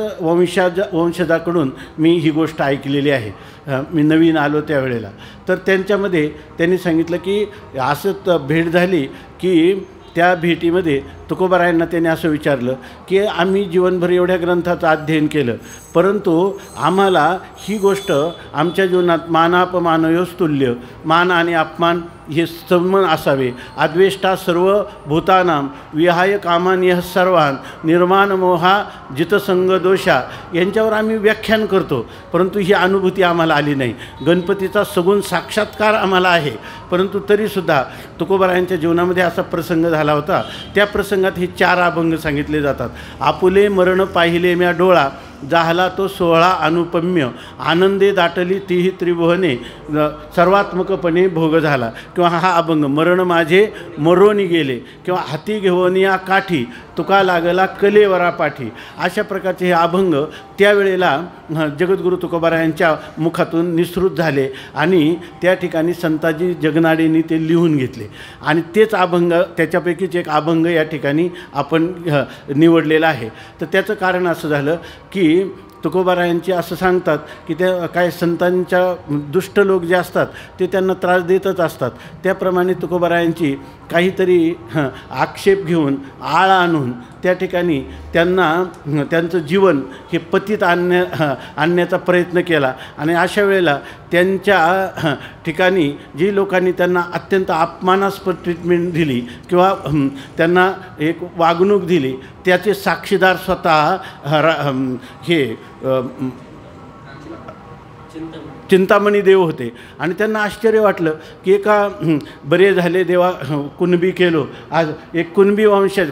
S3: वंशजाकडून मी ही गोष्ट ऐकलेली आहे. मी नवीन आलो त्यावेळेला तर त्यांच्यामध्ये त्यांनी सांगितलं की असं भेट झाली की त्या भेटीमध्ये तुकोबारायांना त्याने असं विचारलं की आम्ही जीवनभर एवढ्या ग्रंथाचं अध्ययन केलं परंतु आम्हाला ही गोष्ट आमच्या जीवनात मानापमानयोस तुल्य मान आणि अपमान हे सन्मान असावे. अद्वेष्टा सर्व भूतानाम विहाय कामान्य सर्वान निर्माण मोहा जितसंग दोषा यांच्यावर आम्ही व्याख्यान करतो परंतु ही अनुभूती आम्हाला आली नाही. गणपतीचा सगुण साक्षात्कार आम्हाला आहे परंतु तरीसुद्धा तुकोबारायांच्या जीवनामध्ये असा प्रसंग झाला झाला होता त्या प्रसंगात हे 4 अभंग सांगितले जातात. आपुले मरण पाहिले म्या डोळा, जाहला तो 16 अनुपम्य, आनंदे दाटली तीही त्रिभुवने, सर्वात्मकपणे भोग झाला. किंवा हा अभंग मरण माझे मरोनी गेले, किंवा हाती घेऊन या काठी, तुका लागला कलेवरा पाठी. अशा प्रकारचे हे अभंग त्यावेळेला जगद्गुरू तुकोबारायांच्या मुखातून निसृत झाले आणि त्या ठिकाणी संताजी जगनाडेंनी ते लिहून घेतले आणि तेच अभंग, त्याच्यापैकीच एक अभंग या ठिकाणी आपण निवडलेला आहे. तर त्याचं कारण असं झालं की तुकोबारायांची असं सांगतात की त्या काय संतांच्या दुष्ट लोक जे असतात ते त्यांना त्रास देतच असतात. त्याप्रमाणे तुकोबारायांची काहीतरी आक्षेप घेऊन आळ आणून त्या ठिकाणी त्यांना त्यांचं जीवन हे पतीत आणण्याचा प्रयत्न केला आणि अशा वेळेला त्यांच्या ठिकाणी जी लोकांनी त्यांना अत्यंत अपमानास्पद ट्रीटमेंट दिली किंवा त्यांना एक वागणूक दिली त्याचे साक्षीदार स्वतः हे चिंतामणी देव होते. आणि त्यांना आश्चर्य वाटलं की एका बरे झाले देवा कुणबी केलो, आज एक कुणबी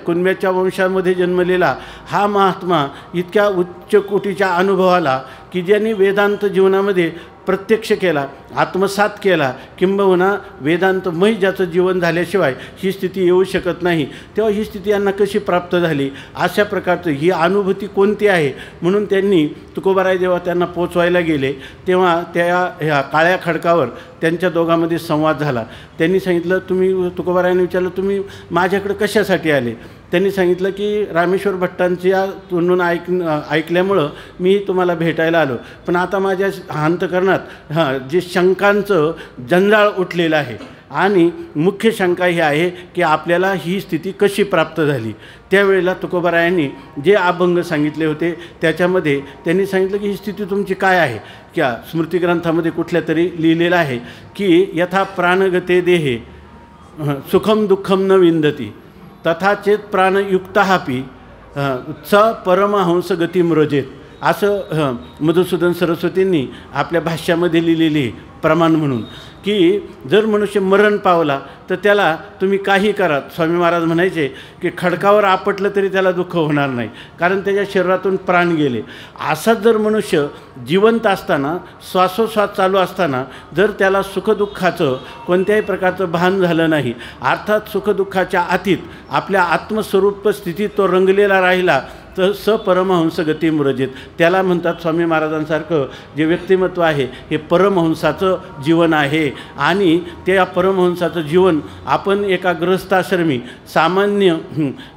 S3: कुणब्याच्या वंशामध्ये जन्मलेला हा महात्मा इतक्या उच्च कोटीच्या अनुभवाला की ज्यांनी वेदांत जीवनामध्ये प्रत्यक्ष केला, आत्मसात केला, किंबहुना वेदांतमय ज्याचं जीवन झाल्याशिवाय ही स्थिती येऊ शकत नाही, तेव्हा ही स्थिती यांना कशी प्राप्त झाली, अशा प्रकारचं ही अनुभूती कोणती आहे. म्हणून त्यांनी तुकोबाराय जेव्हा त्यांना पोचवायला गेले तेव्हा ह्या काळ्या खडकावर त्यांच्या दोघांमध्ये संवाद झाला. त्यांनी सांगितलं, तुम्ही तुकोबारायांनी विचारलं तुम्ही माझ्याकडे कशासाठी आले. त्यांनी सांगितलं की रामेश्वर भट्टांच्या तोंडून ऐकल्यामुळं मी तुम्हाला भेटायला आलो, पण आता माझ्या अंतकरणात जे शंकांचं जंजाळ उठलेलं आहे आणि मुख्य शंका ही आहे की आपल्याला ही स्थिती कशी प्राप्त झाली. त्यावेळेला तुकोबारायांनी जे अभंग सांगितले होते त्याच्यामध्ये त्यांनी सांगितलं की ही स्थिती तुमची काय आहे. क्या स्मृतिग्रंथामध्ये कुठल्या तरी लिहिलेलं आहे की यथा प्राणगते देहे सुखम दुःखम न विंदती तथा चेत प्राणयुक्तापि स परमहंस गती मृजेत. असं मधुसूदन सरस्वतींनी आपल्या भाष्यामध्ये लिहिलेली प्रमाण म्हणून की जर मनुष्य मरण पावला तर त्याला तुम्ही काही करा. स्वामी महाराज म्हणायचे की खडकावर आपटलं तरी त्याला दुःख होणार नाही, कारण त्याच्या शरीरातून प्राण गेले. असाच जर मनुष्य जिवंत असताना श्वासोश्वास चालू असताना जर त्याला सुखदुःखाचं कोणत्याही प्रकारचं भान झालं नाही, अर्थात सुखदुःखाच्या अतीत आपल्या आत्मस्वरूप स्थितीत तो रंगलेला राहिला तर सपरमहंस गती मृजेत. त्याला म्हणतात स्वामी महाराजांसारखं जे व्यक्तिमत्व आहे हे परमहंसाचं जीवन आहे. आणि त्या परमहंसाचं जीवन आपण एका गृहस्थाश्रमी सामान्य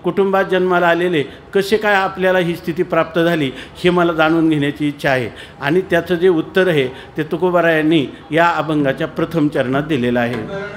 S3: कुटुंबात जन्माला आलेले कसे काय आपल्याला ही स्थिती प्राप्त झाली हे मला जाणून घेण्याची इच्छा आहे. आणि त्याचं जे उत्तर आहे ते तुकोबारायांनी या अभंगाच्या प्रथम चरणात दिलेलं आहे.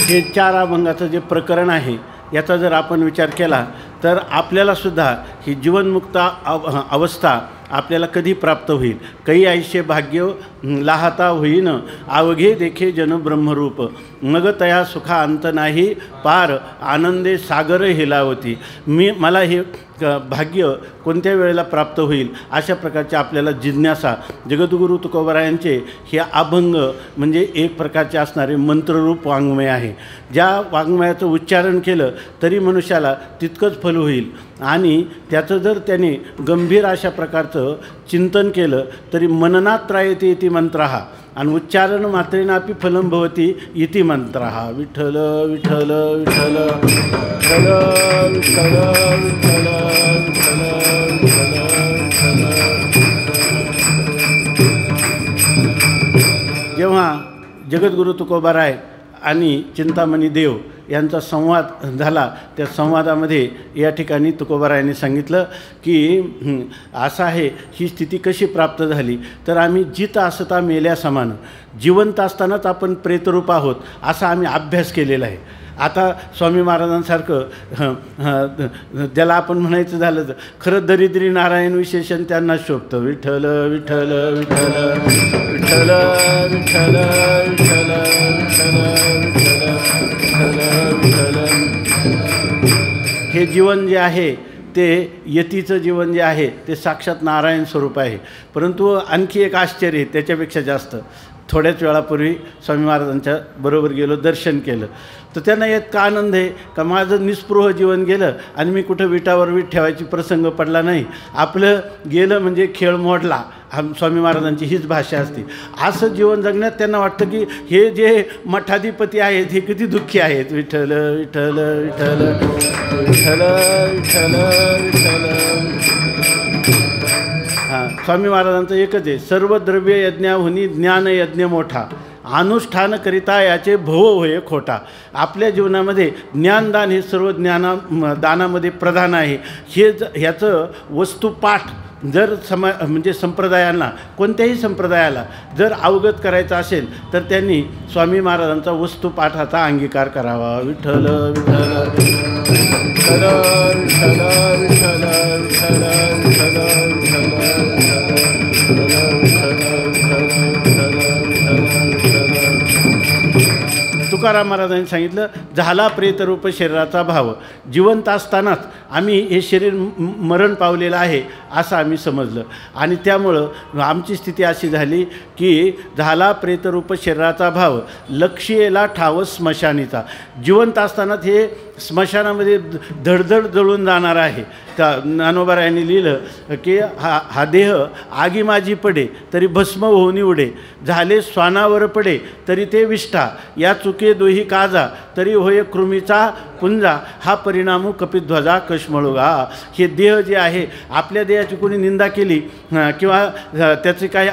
S3: हे 4 अभंगाचं जे प्रकरण आहे याचा जर आपण विचार केला तर आपल्यालासुद्धा ही जीवनमुक्त अवस्था आपल्याला कधी प्राप्त होईल. कै ऐशे भाग्य लाहता होईन, अवघे देखे जन ब्रह्मरूप, मग तया सुखा अंत नाही, पार आनंदे सागर हेलावती. मला हे भाग्य कोणत्या वेळेला प्राप्त होईल अशा प्रकारचे आपल्याला जिज्ञासा जगद्गुरू तुकोबारायांचे हे अभंग म्हणजे एक प्रकारचे असणारे मंत्ररूप वाङ्मय आहे. ज्या वाङ्मयाचं उच्चारण केलं तरी मनुष्याला तितकंच फल होईल आणि त्याचं जर त्याने गंभीर अशा प्रकारचं चिंतन केलं तरी मननात त्रायते इति मंत्रः आणि उच्चारण मात्रेनापि फलं भवति इति मंत्रः. विठ्ठल विठ्ठल विठ्ठल विठ्ठल विठ्ठल विठ्ठल जेव्हा जगद्गुरू तुकोबाराय आणि चिंतामणी देव यांचा संवाद झाला, त्या संवादामध्ये या ठिकाणी तुकोबारायांनी सांगितलं की असं आहे, ही स्थिती कशी प्राप्त झाली तर आम्ही जित असता मेल्या समान, जिवंत असतानाच आपण प्रेतरूप आहोत असा आम्ही अभ्यास केलेला आहे. आता स्वामी महाराजांसारखं ज्याला आपण म्हणायचं झालं तर खरं दरिद्री नारायण विशेषण त्यांना शोभतं. विठ्ठल विठ्ठल विठ्ठल विठ्ठल विठ्ठल विठ्ठल विठ्ठल. हे जीवन जे आहे ते यतीचं जीवन जे आहे ते साक्षात नारायण स्वरूप आहे. परंतु आणखी एक आश्चर्य आहे त्याच्यापेक्षा जास्त. थोड्याच वेळापूर्वी स्वामी महाराजांच्या बरोबर गेलो, दर्शन केलं, तर त्यांना इतका आनंद आहे का माझं निस्पृह जीवन गेलं आणि मी कुठं विटावर वीट ठेवायची प्रसंग पडला नाही. आपलं गेलं म्हणजे खेळ मोडला, स्वामी महाराजांची हीच भाषा असते. असं जीवन जगण्यात त्यांना वाटतं की हे जे मठाधिपती आहेत हे किती दुःखी आहेत. विठ्ठल विठ्ठल विठ्ठल विठ्ठल विठ्ठल विठ्ठल. हां, स्वामी महाराजांचं एकच आहे, सर्व द्रव्य यज्ञाहुनी ज्ञान यज्ञ मोठा, अनुष्ठान करिता याचे भव होय खोटा. आपल्या जीवनामध्ये ज्ञानदान हे सर्व दानामध्ये प्रधान आहे. ह्याचं वस्तुपाठ जर म्हणजे संप्रदायांना, कोणत्याही संप्रदायाला जर अवगत करायचं असेल तर त्यांनी स्वामी महाराजांचा वस्तुपाठाचा अंगीकार करावा. विठ्ठल विठ्ठल विठ्ठल विठ्ठल विठ्ठल विठ्ठल तुकाराम महाराजांनी सांगितलं, झाला प्रेतरूप शरीराचा भाव, जिवंत असतानाच आम्ही हे शरीर मरण पावलेलं आहे असं आम्ही समजलं आणि त्यामुळं आमची स्थिती अशी झाली की झाला प्रेतरूप शरीराचा भाव, लक्ष्येला ठाव स्मशानीचा. जिवंत असतानाच हे स्मशानामध्ये धडधड जळून जाणार आहे. त्या ज्ञानोबारायांनी लिहिलं की हा देह आगी माझी पडे तरी भस्म होऊनी उडे, झाले स्वानावर पडे तरी ते विष्ठा, या चुके दोही काजा तरी होय कृमीचा पुंजा, हा परिणाम कपिध्वजा कश्मळुगा. हे देह जे आहे, आपल्या देहाची कोणी निंदा केली किंवा त्याची काही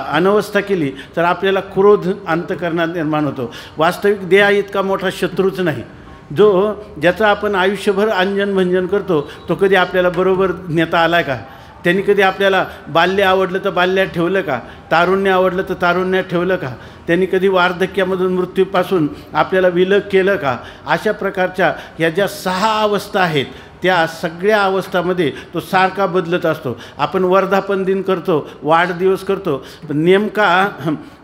S3: अनवस्था केली तर आपल्याला क्रोध अंतकरणात निर्माण होतो. वास्तविक देह इतका मोठा शत्रूच नाही. ज्याचं आपण आयुष्यभर अंजन भंजन करतो तो कधी आपल्याला बरोबर नेता आला का? त्यांनी कधी आपल्याला बाल्य आवडलं तर बाल्यात ठेवलं का? तारुण्य आवडलं तर तारुण्यात ठेवलं का? त्यांनी कधी वार्धक्यामधून मृत्यूपासून आपल्याला विलग केलं का? अशा प्रकारच्या ह्या ज्या 6 अवस्था आहेत त्या सगळ्या अवस्थामध्ये तो सारखा बदलत असतो. आपण वर्धापन दिन करतो, वाढदिवस करतो, पण नेमका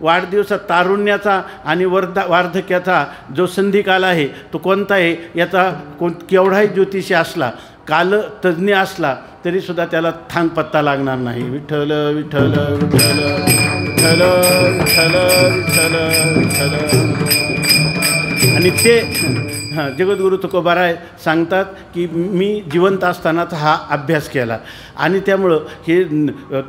S3: वाढदिवसात तारुण्याचा आणि वार्धक्याचा जो संधिकाल आहे तो कोणता आहे याचा केवढाही ज्योतिषी असला, कालतज्ञ असला तरीसुद्धा त्याला थांग पत्ता लागणार नाही. विठ्ठल विठ्ठल विठ्ठल विठ्ठल विठ्ठल विठ्ठल विठ्ठल. आणि ते जगद्गुरू तुकोबाराय सांगतात की मी जिवंत असतानाच हा अभ्यास केला आणि त्यामुळं हे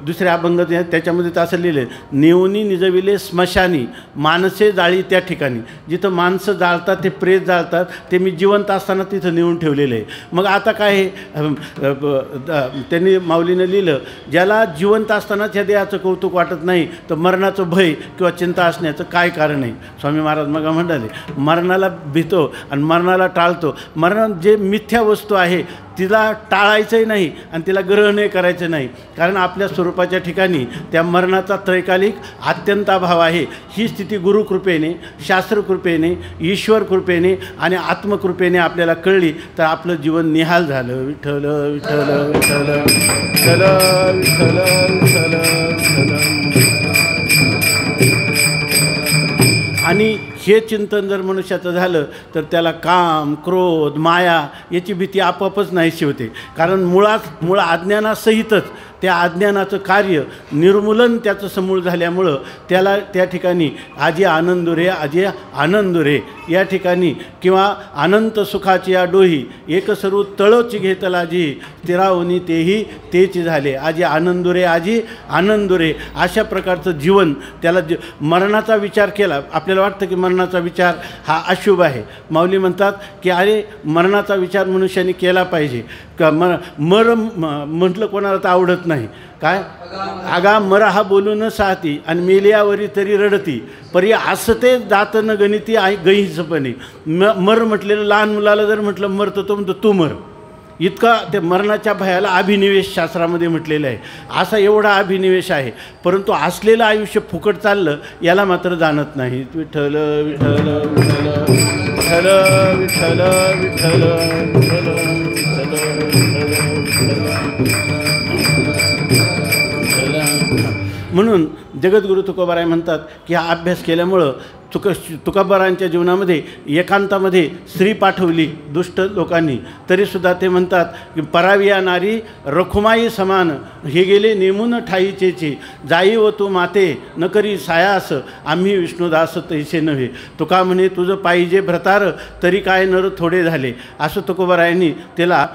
S3: दुसरे अभंग त्याच्यामध्ये तर असं लिहिलं, नेवनी निजविले स्मशानी माणसे जाळी त्या ठिकाणी. जिथं माणसं जाळतात ते प्रेत जाळतात ते मी जिवंत असताना तिथं नेऊन ठेवलेलं आहे. मग आता काय त्यांनी माऊलीनं लिहिलं, ज्याला जिवंत असतानाच ह्या देहाचं कौतुक वाटत नाही तर मरणाचं भय किंवा चिंता असण्याचं काय कारण आहे? स्वामी महाराज मग म्हणाले, मरणाला भीतो आणि मरणाला टाळतो. मरण जे मिथ्या वस्तू आहे तिला टाळायचंही नाही आणि तिला ग्रहणही करायचं नाही, कारण आपल्या स्वरूपाच्या ठिकाणी त्या मरणाचा त्रैकालिक अत्यंताभाव आहे. ही स्थिती गुरुकृपेने, शास्त्रकृपेने, ईश्वर कृपेने आणि आत्मकृपेने आपल्याला कळली तर आपलं जीवन निहाल झालं. विठ्ठल विठ्ठल विठ्ठल विठ्ठल विठ्ठल विठ्ठल विठ्ठल. आणि हे चिंतन जर मनुष्याचं झालं तर त्याला काम, क्रोध, माया याची भीती आपोआपच नाहीशी होते. कारण मूळ अज्ञानासहितच त्या अज्ञानाचं कार्य निर्मूलन त्याचं समूळ झाल्यामुळं त्याला त्या ठिकाणी आजी आनंदुरे आजी आनंदुरे या ठिकाणी किंवा अनंत सुखाची या डोही एक सर्व तळची घेतला जी तिरावनी तेही तेची झाले. आजी आनंदुरे अशा प्रकारचं जीवन त्याला मरणाचा विचार केला. आपल्याला वाटतं की मरणाचा विचार हा अशुभ आहे. माऊली म्हणतात की अरे मरणाचा विचार मनुष्याने केला पाहिजे. का म्हटलं कोणाला तर आवडत नाही. काय आगा मर हा बोलू न साहती आणि मेलियावरी तरी रडती परी असते जात न गणिती गैसपणे. मर म्हटलेलं लहान मुलाला जर म्हटलं मर तर तो म्हणतो तू मर. इतका ते मरणाच्या भयाला अभिनिवेश शास्त्रामध्ये म्हटलेलं आहे. असा एवढा अभिनिवेश आहे, परंतु असलेलं आयुष्य फुकट चाललं याला मात्र जाणत नाही. विठ्ठल विठ्ठल विठ्ठल विठ्ठल विठ्ठल म्हणून जगद्गुरु तुकोबाराय म्हणतात की हा अभ्यास केल्यामुळं तुकोबारांच्या जीवनामध्ये एकांतामध्ये स्त्री पाठवली दुष्ट लोकांनी, तरीसुद्धा ते म्हणतात की पराविया नारी रखुमाई समान हे गेले नेमून ठाईचेची जाई व तू माते न करी सायास आम्ही विष्णुदास तैसे नव्हे. तुका म्हणे तुझं पाहिजे भ्रतार तरी काय नर थोडे झाले. असं तुकोबारायांनी त्याला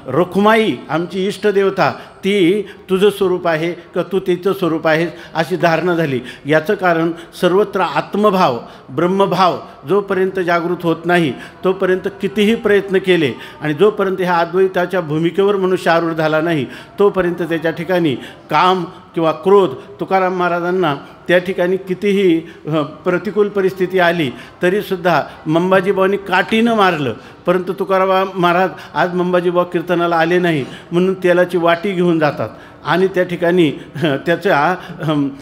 S3: रखुमाई आमची इष्टदेवता ती तुझं स्वरूप आहे का तू तिचं स्वरूप आहेस अशी धारणा झाली. याचं कारण सर्वत्र आत्मभाव ब्रह्मभाव जोपर्यंत जागृत होत नाही तोपर्यंत कितीही प्रयत्न केले आणि जोपर्यंत ह्या अद्वैताच्या भूमिकेवर मनुष्य आरूढ झाला नाही तोपर्यंत त्याच्या ठिकाणी काम किंवा क्रोध तुकाराम महाराजांना त्या ठिकाणी कितीही प्रतिकूल परिस्थिती आली तरीसुद्धा मंबाजीबावांनी काठीनं मारलं, परंतु तुकाराम महाराज आज मंबाजीबावा कीर्तनाला आले नाही म्हणून तेलाची वाटी घेऊन जातात आणि त्या ठिकाणी त्याच्या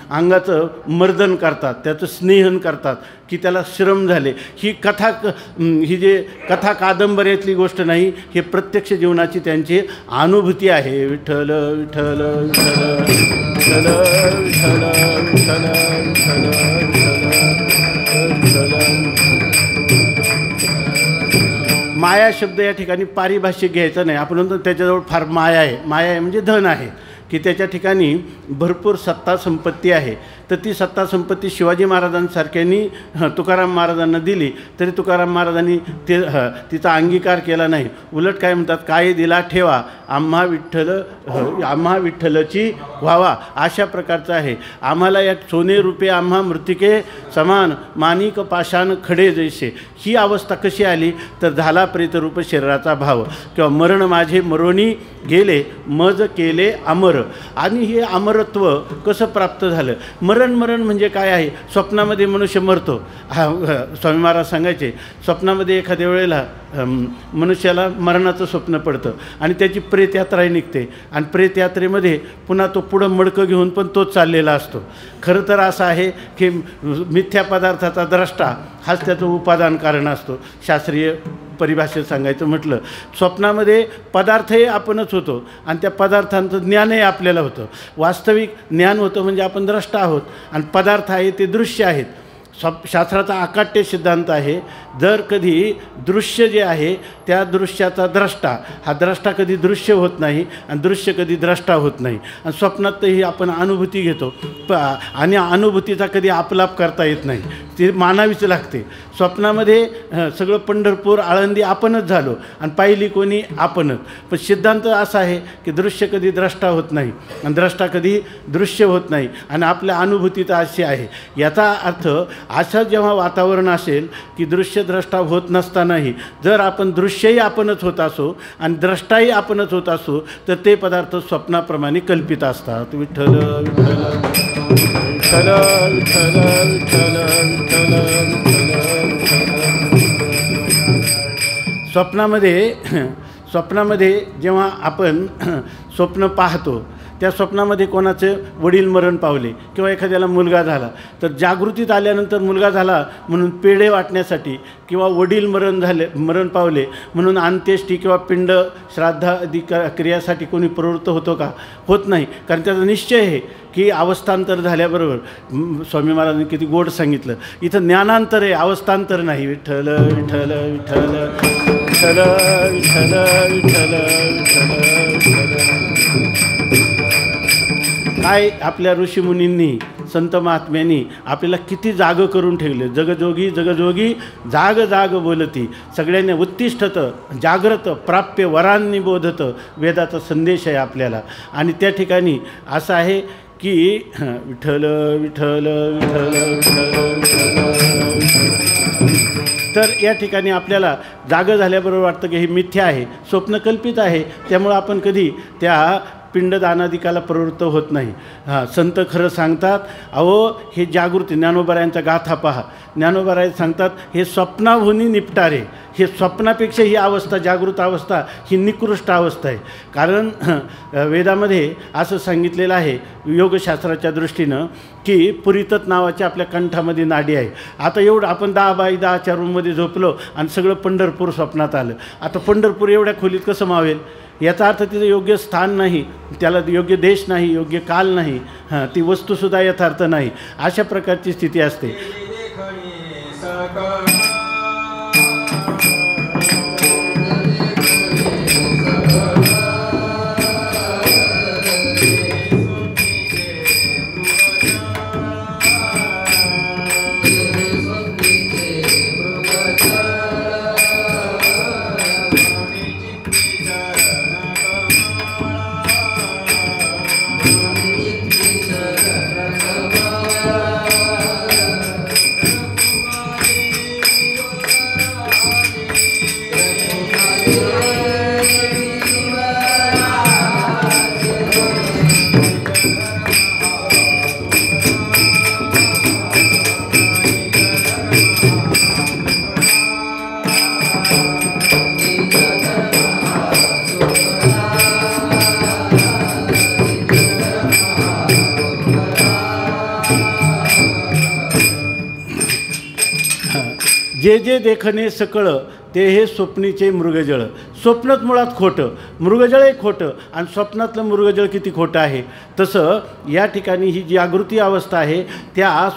S3: अंगाचं मर्दन करतात, त्याचं स्नेहन करतात की त्याला श्रम झाले. ही जे कथा कादंबऱ्यातली गोष्ट नाही, हे प्रत्यक्ष जीवनाची त्यांची अनुभूती आहे. विठ्ठल विठ्ठल विठ्ठल विठ्ठल विठ्ठल विठ्ठल विठ्ठल विठ्ठल. माया शब्द या ठिकाणी पारिभाषिक घ्यायचं नाही. आपण म्हणतो त्याच्याजवळ फार माया आहे. माया आहे म्हणजे धन आहे की त्याच्या ठिकाणी भरपूर सत्ता संपत्ती आहे. तर ती सत्ता संपत्ती शिवाजी महाराजांसारख्यांनी तुकाराम महाराजांना दिली तरी तुकाराम महाराजांनी तिचा अंगीकार केला नाही. उलट काय म्हणतात, काय दिला ठेवा आम्हा विठ्ठलची व्हावा अशा प्रकारचं आहे. आम्हाला या सोने रुपये आम्हा मृतिके समान माणिक पाषाण खडे जैसे. ही अवस्था कशी आली तर झाला प्रेतरूप शरीराचा भाव किंवा मरण माझे मरोणी गेले मज केले अमर. आणि हे अमरत्व कसं प्राप्त झालं? मरण म्हणजे काय आहे? स्वप्नामध्ये मनुष्य मरतो. स्वामी महाराज सांगायचे स्वप्नामध्ये एखाद्या वेळेला मनुष्याला मरणाचं स्वप्न पडतं आणि त्याची प्रेतयात्राही निघते आणि प्रेतयात्रेमध्ये पुन्हा तो पुढं मडकं घेऊन पण तोच चाललेला असतो. खरं तर असं आहे की मिथ्या पदार्थाचा द्रष्टा हाच त्याचं उपादान कारण असतो. शास्त्रीय परिभाषेत सांगायचं म्हटलं स्वप्नामध्ये पदार्थही आपणच होतो आणि त्या पदार्थांचं ज्ञानही आपल्याला होतं. वास्तविक ज्ञान होतं म्हणजे आपण द्रष्टा आहोत आणि पदार्थ आहे ते दृश्य आहेत. शास्त्राचा अकाट्य सिद्धांत आहे, जर कधी दृश्य जे आहे त्या दृश्याचा द्रष्टा हा द्रष्टा कधी दृश्य होत नाही आणि दृश्य कधी द्रष्टा होत नाही. आणि स्वप्नातही आपण अनुभूती घेतो आणि अनुभूतीचा कधी आपलाप करता येत नाही, ती मानावीच लागते. स्वप्नामध्ये सगळं पंढरपूर आळंदी आपणच झालो आणि पाहिली कोणी आपणच. पण सिद्धांत असा आहे की दृश्य कधी द्रष्टा होत नाही आणि द्रष्टा कधी दृश्य होत नाही आणि आपल्या अनुभूतीचा अशी आहे. याचा अर्थ असं जेव्हा वातावरण असेल की दृश्य द्रष्टा होत नसतानाही जर आपण दृश्यही आपणच होत असो आणि द्रष्टाही आपणच होत असो तर ते पदार्थ स्वप्नाप्रमाणे कल्पित असतात. विठ्ठल विठ्ठल विठ्ठल विठ्ठल विठ्ठल विठ्ठल विठ्ठल. स्वप्नामध्ये जेव्हा आपण स्वप्न पाहतो त्या स्वप्नामध्ये कोणाचे वडील मरण पावले किंवा एखाद्याला मुलगा झाला तर जागृतीत आल्यानंतर मुलगा झाला म्हणून पेढे वाटण्यासाठी किंवा वडील मरण पावले म्हणून अंत्येष्टी किंवा पिंड श्राद्धादी क्रियासाठी कोणी प्रवृत्त होतो का? होत नाही. कारण त्याचा निश्चय आहे की अवस्थांतर झाल्याबरोबर स्वामी महाराजांनी किती गोड सांगितलं, इथं ज्ञानांतर आहे, अवस्थांतर नाही. विठ्ठल विठ्ठल विठ्ठल विठ्ठल विठ्ठल विठ्ठल विठ्ठल. काय आपल्या ऋषीमुनींनी संत महात्म्यांनी आपल्याला किती जागं करून ठेवले. जगजोगी जगजोगी जाग जाग बोलती, सगळ्यांनी उत्तिष्ठत जाग्रत प्राप्य वरांनी बोधत, वेदाचा संदेश आहे आपल्याला. आणि त्या ठिकाणी असं आहे की विठ्ठल विठ्ठल विठ्ठल विठ्ठल. तर या ठिकाणी आपल्याला जागं झाल्याबरोबर वाटतं की हे मिथ्या आहे, स्वप्न कल्पित आहे, त्यामुळं आपण कधी त्या पिंडदानादिकाला प्रवृत्त होत नाही. संत खरं सांगतात, अहो हे जागृती, ज्ञानोबारायांचा गाथा पहा, ज्ञानोबाराय सांगतात हे स्वप्नाहुनी निपटारे, हे स्वप्नापेक्षा ही अवस्था, जागृत अवस्था ही निकृष्ट अवस्था आहे. कारण वेदामध्ये असं सांगितलेलं आहे योगशास्त्राच्या दृष्टीनं की पुरीतत नावाची आपल्या कंठामध्ये नाडी आहे. आता एवढं आपण 10x10च्या रूममध्ये झोपलो आणि सगळं पंढरपूर स्वप्नात आलं. आता पंढरपूर एवढ्या खोलीत कसं मावेल? याचा अर्थ तिथं योग्य स्थान नाही, त्याला योग्य देश नाही, योग्य काल नाही, ती वस्तूसुद्धा यथार्थ नाही. अशा प्रकारची स्थिती असते. जे जे देखणे सकळ ते हे स्वप्नीचे मृगजळ. स्वप्नात मुळात खोटं, मृगजळही खोटं, आणि स्वप्नातलं मृगजळ किती खोटं आहे. तसं या ठिकाणी ही जी जागृती अवस्था आहे त्या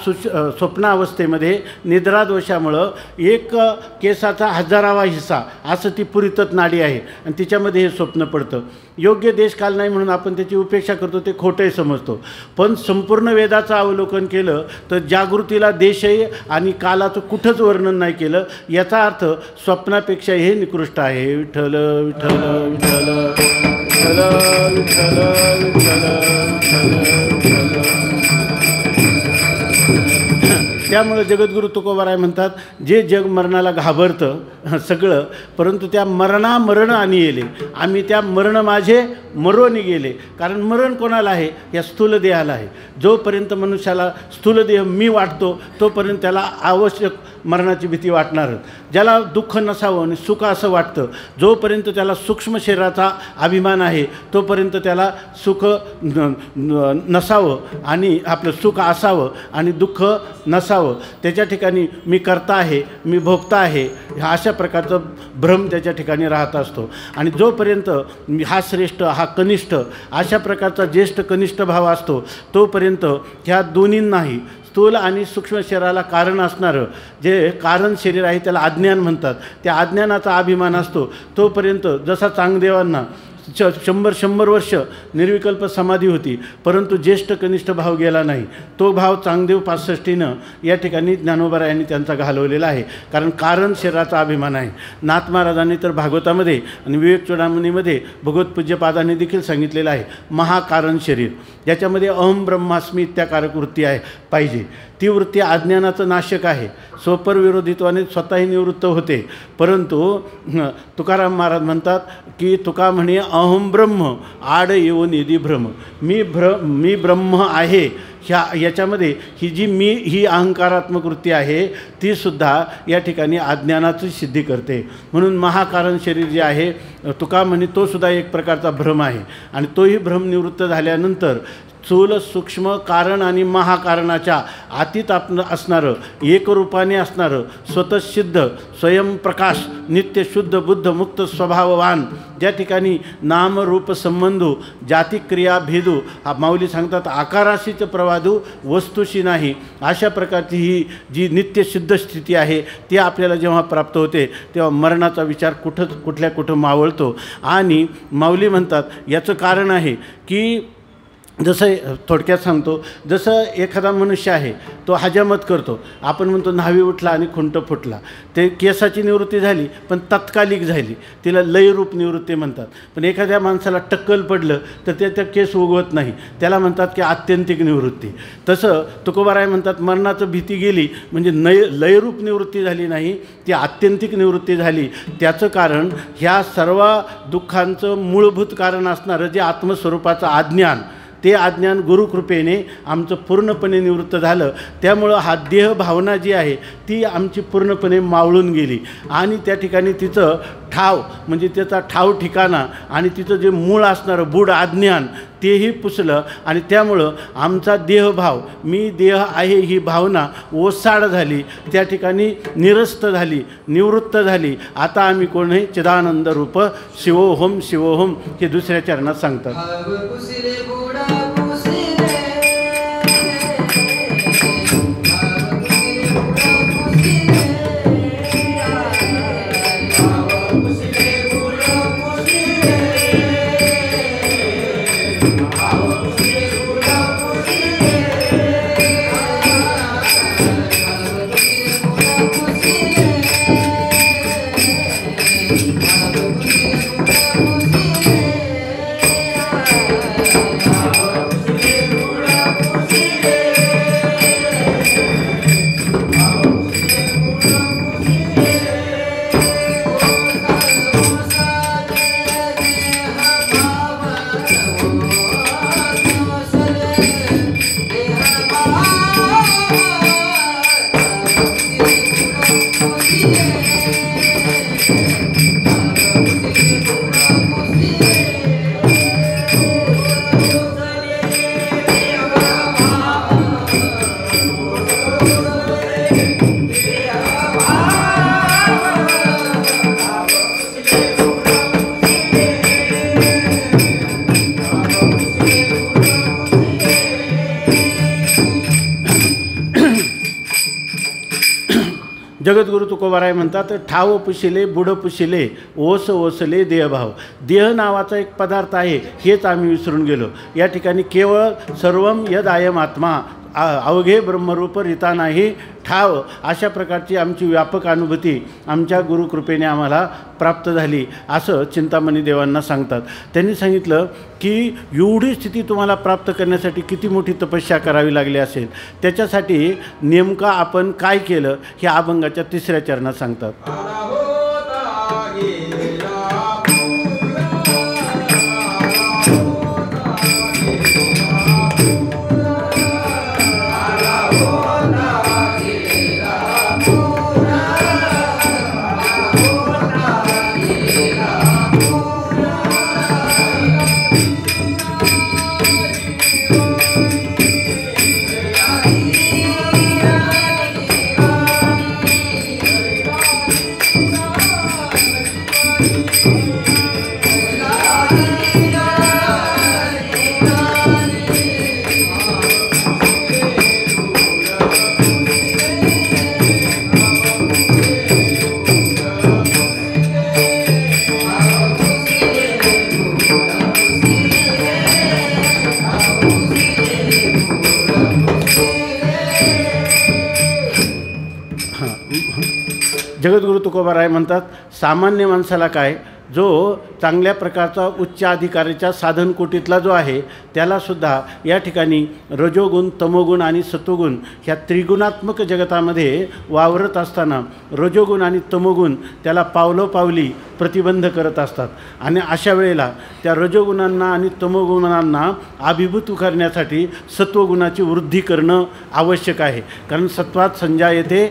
S3: स्वप्नावस्थेमध्ये निद्रादोषामुळं एक केसाचा 1000वा हिस्सा असं ती पुरीतत नाडी आहे आणि तिच्यामध्ये हे स्वप्न पडतं. योग्य देशकाल नाही म्हणून आपण त्याची उपेक्षा करतो, ते खोटंही समजतो. पण संपूर्ण वेदाचं अवलोकन केलं तर जागृतीला देशही आणि कालाचं कुठंच वर्णन नाही केलं. याचा अर्थ स्वप्नापेक्षा हे निकृष्ट आहे. विठ्ठल विठ्ठल विठ्ठल विठ्ठल विठ्ठल विठ्ठल. त्यामुळे जगद्गुरू तुकोबाराय म्हणतात, जे जग मरणाला घाबरतं सगळं, परंतु त्या मरण आणि येले, आम्ही त्या मरण माझे मरोनी गेले. कारण मरण कोणाला आहे? या स्थूल देहाला आहे. जोपर्यंत मनुष्याला स्थूल देह मी वाटतो तोपर्यंत त्याला आवश्यक मरणाची भीती वाटणारच. ज्याला दुःख नसावं आणि सुख असं वाटतं, जोपर्यंत त्याला सूक्ष्म शरीराचा अभिमान आहे तोपर्यंत त्याला सुख नसावं आणि आपलं सुख असावं आणि दुःख नसावं. त्याच्या ठिकाणी मी करता आहे, मी भोगता आहे, अशा प्रकारचं भ्रम त्याच्या ठिकाणी राहत असतो. आणि जोपर्यंत हा श्रेष्ठ, हा कनिष्ठ, अशा प्रकारचा ज्येष्ठ कनिष्ठ भाव असतो तोपर्यंत ह्या दोन्हींनाही, स्थूल आणि सूक्ष्म शरीराला कारण असणारं जे कारण शरीर आहे त्याला अज्ञान म्हणतात, त्या अज्ञानाचा अभिमान असतो. तोपर्यंत जसा चांगदेवांना 100 वर्ष निर्विकल्प समाधी होती, परंतु ज्येष्ठ कनिष्ठ भाव गेला नाही. तो भाव चांगदेव 65नं या ठिकाणी ज्ञानोबा यांनी त्यांचा घालवलेला आहे. कारण शरीराचा अभिमान आहे. नाथ महाराजांनी तर भागवतामध्ये आणि विवेक चूडामणीमध्ये भगवतपूज्यपादांनी देखील सांगितलेलं आहे महाकारण शरीर, ज्याच्यामध्ये अहम ब्रह्मास्मी इत्याकारक वृत्ती आहे पाहिजे. ती वृत्ती अज्ञानाचं नाशक आहे. स्वपर विरोधित्वाने स्वतःही निवृत्त होते. परंतु तुकाराम महाराज म्हणतात की तुका म्हणे अहम ब्रह्म आड येऊन निधी भ्रम. मी ब्रह्म आहे याच्यामध्ये ही अहंकारात्मक वृत्ती आहे तीसुद्धा या ठिकाणी अज्ञानाची सिद्धी करते. म्हणून महाकारण शरीर जे आहे तुका म्हणे तोसुद्धा एक प्रकारचा भ्रम आहे. आणि तोही भ्रम निवृत्त झाल्यानंतर स्थूल सूक्ष्म कारण आणि महाकारणाच्या आतीत असणारं एकरूपाने असणारं स्वतःसिद्ध स्वयंप्रकाश नित्य शुद्ध बुद्ध मुक्त स्वभाववान ज्या ठिकाणी नाम रूप संबंधू जाती क्रिया भेदू माऊली सांगतात आकाराशीच प्रवादू वस्तूशी नाही. अशा प्रकारची ही जी नित्य सिद्ध स्थिती आहे ती आपल्याला जेव्हा प्राप्त होते तेव्हा मरणाचा विचार कुठं मावळतो. आणि माऊली म्हणतात याचं कारण आहे की जसं थोडक्यात सांगतो, जसं एखादा मनुष्य आहे तो हजामत करतो. आपण म्हणतो न्हावी उठला आणि खुंट फुटला. ते केसाची निवृत्ती झाली पण तात्कालिक झाली, तिला लयरूप निवृत्ती म्हणतात. पण एखाद्या माणसाला टक्कल पडलं तर त्या केस उगवत नाही, त्याला म्हणतात की आत्यंतिक निवृत्ती. तसं तुकोबाराय म्हणतात मरणाचं भीती गेली म्हणजे लयरूप निवृत्ती झाली नाही, ती आत्यंतिक निवृत्ती झाली. त्याचं कारण ह्या सर्व दुःखांचं मूलभूत कारण असणारं जे आत्मस्वरूपाचं अज्ञान, ते अज्ञान गुरुकृपेने आमचं पूर्णपणे निवृत्त झालं. त्यामुळं हा देह भावना जी आहे ती आमची पूर्णपणे मावळून गेली आणि त्या ठिकाणी तिचं ठाव म्हणजे त्याचा ठाव ठिकाणा आणि तिचं जे मूळ असणारं बूढ अज्ञान तेही पुसलं. आणि त्यामुळं आमचा देहभाव मी देह आहे ही भावना ओसाड झाली, त्या ठिकाणी निरस्त झाली, निवृत्त झाली. आता आम्ही कोण आहे चिदानंद रूप शिवोहम शिवोहम हे दुसऱ्या चरणात सांगतात. जगद्गुरु तुकोबाराय म्हणतात ठाव पुशिले बुड पुशिले ओस ओसले देहभाव. देह नावाचा एक पदार्थ आहे हेच आम्ही विसरून गेलो. या ठिकाणी केवळ सर्वम यद आयम आत्मा अवघे ब्रह्मरूप रिता नाही ठाव अशा प्रकारची आमची व्यापक अनुभूती आमच्या गुरुकृपेने आम्हाला प्राप्त झाली असं चिंतामणी देवांना सांगतात. त्यांनी सांगितलं की एवढी स्थिती तुम्हाला प्राप्त करण्यासाठी किती मोठी तपस्या करावी लागली असेल. त्याच्यासाठी नेमकं आपण काय केलं हे अभंगाच्या 3ऱ्या चरणात सांगतात. जगद्गुरु तुकोबाराय म्हणतात सामान्य माणसाला काय जो चांगल्या प्रकारचा उच्च अधिकाराच्या साधनकोटीतला जो आहे त्यालासुद्धा या ठिकाणी रजोगुण, तमोगुण आणि सत्वगुण ह्या त्रिगुणात्मक जगतामध्ये वावरत असताना रजोगुण आणि तमोगुण त्याला पावलोपावली प्रतिबंध करत असतात. आणि अशा वेळेला त्या रजोगुणांना आणि तमोगुणांना अभिभूत करण्यासाठी सत्वगुणाची वृद्धी करणं आवश्यक आहे. कारण सत्वात संजायते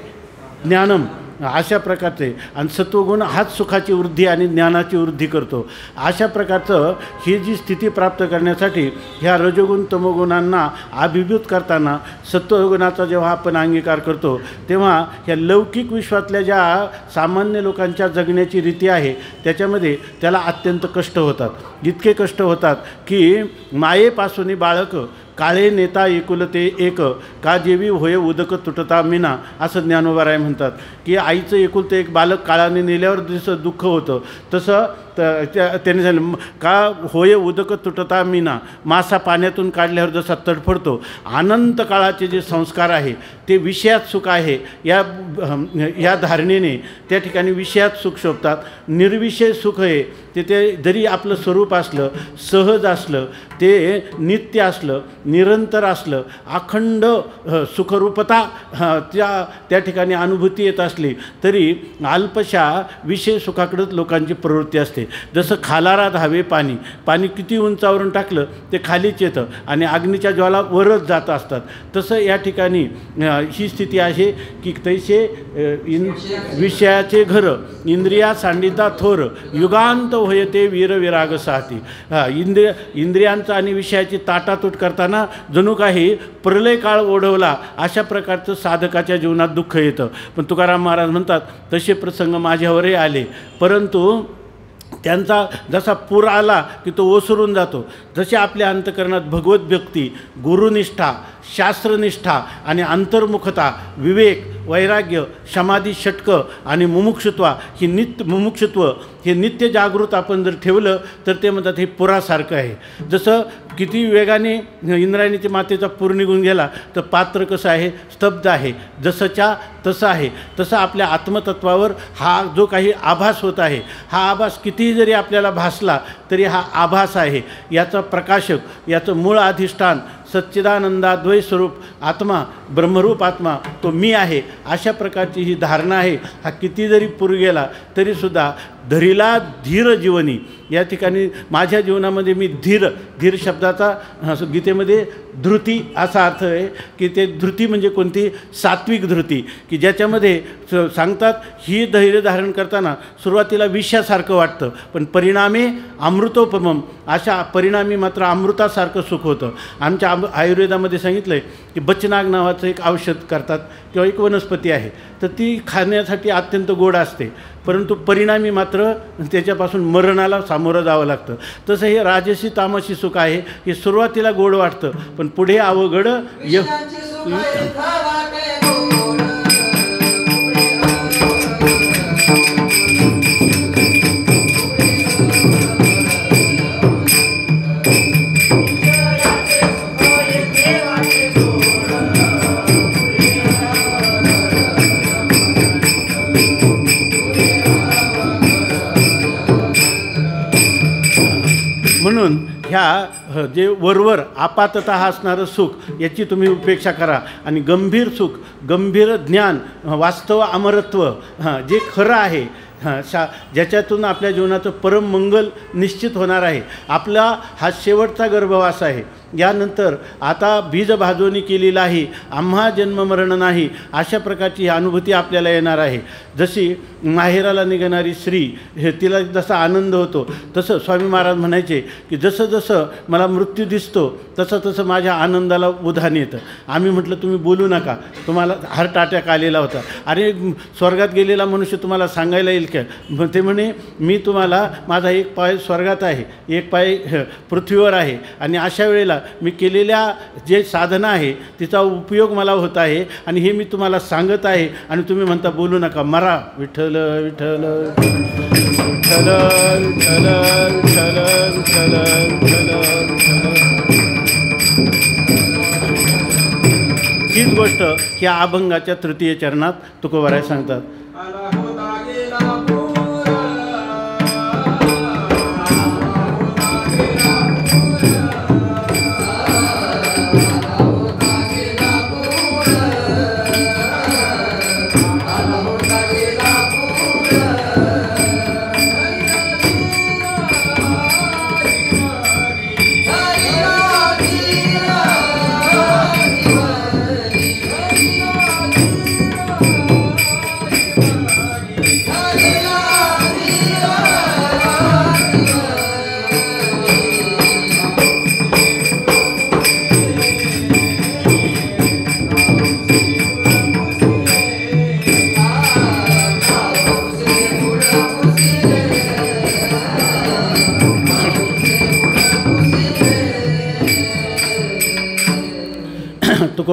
S3: ज्ञानम अशा प्रकारचे, आणि सत्वगुण हाच सुखाची वृद्धी आणि ज्ञानाची वृद्धी करतो. अशा प्रकारचं ही जी स्थिती प्राप्त करण्यासाठी ह्या रजोगुण तमोगुणांना अभिभूत करताना सत्वगुणाचा जेव्हा आपण अंगीकार करतो तेव्हा ह्या लौकिक विश्वातल्या ज्या सामान्य लोकांच्या जगण्याची रीती आहे त्याच्यामध्ये त्याला अत्यंत कष्ट होतात. इतके कष्ट होतात की मायेपासून बाळक काळे नेता एकुलते एक का जेवी होय उदक तुटता मीना असं ज्ञानोबा म्हणतात की आईचं एकुलते एक बालक काळाने नेल्यावर जसं दुःख होतं तसं त्याने झालं का होय उदक तुटता मीना, मासा पाण्यातून काढल्यावर जसा तडफडतो. अनंत काळाचे जे संस्कार आहे ते विषयात सुख आहे या धारणेने त्या ठिकाणी विषयात सुख शोभतात. निर्विषय सुख आहे ते जरी आपलं स्वरूप असलं, सहज असलं, ते नित्य असलं, निरंतर असलं, अखंड सुखरूपता त्या ठिकाणी अनुभूती येत असली तरी अल्पशा विषय सुखाकडेच लोकांची प्रवृत्ती असते. जसं खालारा धावे पाणी, पाणी किती उंचावरून टाकलं ते खालीच येतं आणि अग्नीच्या ज्वाला वरच जात असतात. तसं या ठिकाणी ही स्थिती आहे की तैसे विषयाचे घर इंद्रिया सांडिता थोर युगांत होयते वीर विराग साहती. इंद्रियांचा आणि विषयाची ताटातूट करताना जणू काही प्रलय काळ ओढवला अशा प्रकारचं साधकाच्या जीवनात दुःख येतं. पण तुकाराम महाराज म्हणतात तसे प्रसंग माझ्यावरही आले, परंतु त्यांचा जसा पूर आला की तो ओसरून जातो. जसे आपल्या अंतकरणात भगवत भक्ती, गुरुनिष्ठा, शास्त्रनिष्ठा आणि अंतर्मुखता, विवेक, वैराग्य, समाधी, षटक आणि मुमुक्षुत्व हे नित्य जागृत आपण जर ठेवलं तर ते म्हणतात हे पुरासारखं आहे. जसं किती वेगाने इंद्रायणीच्या मातेचा पूर निघून गेला तर पात्र कसं आहे, स्तब्ध आहे, जसंच्या तसं आहे. तसं आपल्या आत्मतत्वावर हा जो काही आभास होत आहे हा आभास कितीही जरी आपल्याला भासला तरी हा आभास आहे. याचा प्रकाशक, याचं मूळ अधिष्ठान सच्चिदानंदाद्वय स्वरूप आत्मा, ब्रह्मरूप आत्मा तो मी आहे. अशा प्रकारची ही धारणा आहे. हा किती जरी पूर गेला तरीसुद्धा धरीला धीर जीवनी. या ठिकाणी माझ्या जीवनामध्ये मी धीर शब्दाचा गीतेमध्ये धृती असा अर्थ आहे की ते धृती म्हणजे कोणती, सात्विक धृती, की ज्याच्यामध्ये सांगतात ही धैर्य धारण करताना सुरुवातीला विषयासारखं वाटतं पण परिणामी अमृतोपमम, अशा परिणामी मात्र अमृतासारखं सुख होतं. आमच्या आयुर्वेदामध्ये सांगितलं आहे की बचनाग नावाचं एक औषध करतात किंवा एक वनस्पती आहे तर ती खाण्यासाठी अत्यंत गोड असते परंतु परिणामी मात्र त्याच्यापासून मरणाला सामोरं जावं लागतं. तसं हे राजसी तामसी सुख आहे, हे सुरुवातीला गोड वाटतं पण पुढे अवघड म्हणून ह्या जे वरवर आपाततः असणारं सुख याची तुम्ही उपेक्षा करा आणि गंभीर सुख, गंभीर ज्ञान, वास्तव अमरत्व जे खरं आहे ज्याच्यातून आपल्या जीवनाचं परम मंगल निश्चित होणार आहे. आपला हा शेवटचा गर्भवास आहे. यानंतर आता बीज भाजवणी केलेला आहे, आम्हा जन्ममरण नाही, अशा प्रकारची ही अनुभूती आपल्याला येणार आहे. जशी माहेराला निघणारी स्त्री तिला जसा आनंद होतो तसं स्वामी महाराज म्हणायचे की जसं जसं मला मृत्यू दिसतो तसं तसं माझ्या आनंदाला उधाण येतं. आम्ही म्हटलं तुम्ही बोलू नका, तुम्हाला हार्ट अटॅक आलेला होता. अरे स्वर्गात गेलेला मनुष्य तुम्हाला सांगायला येईल का? ते म्हणे मी तुम्हाला, माझा एक पाय स्वर्गात आहे, एक पाय पृथ्वीवर आहे आणि अशा वेळेला मी केलेल्या जे साधना आहे तिचा उपयोग मला होत आहे आणि हे मी तुम्हाला सांगत आहे आणि तुम्ही म्हणता बोलू नका, मरा. विठ्ठल विठ्ठल विठ्ठल विठ्ठल विठ्ठल विठ्ठल विठ्ठल. हीच गोष्ट ह्या अभंगाच्या तृतीय चरणात तुकोबाराय सांगतात.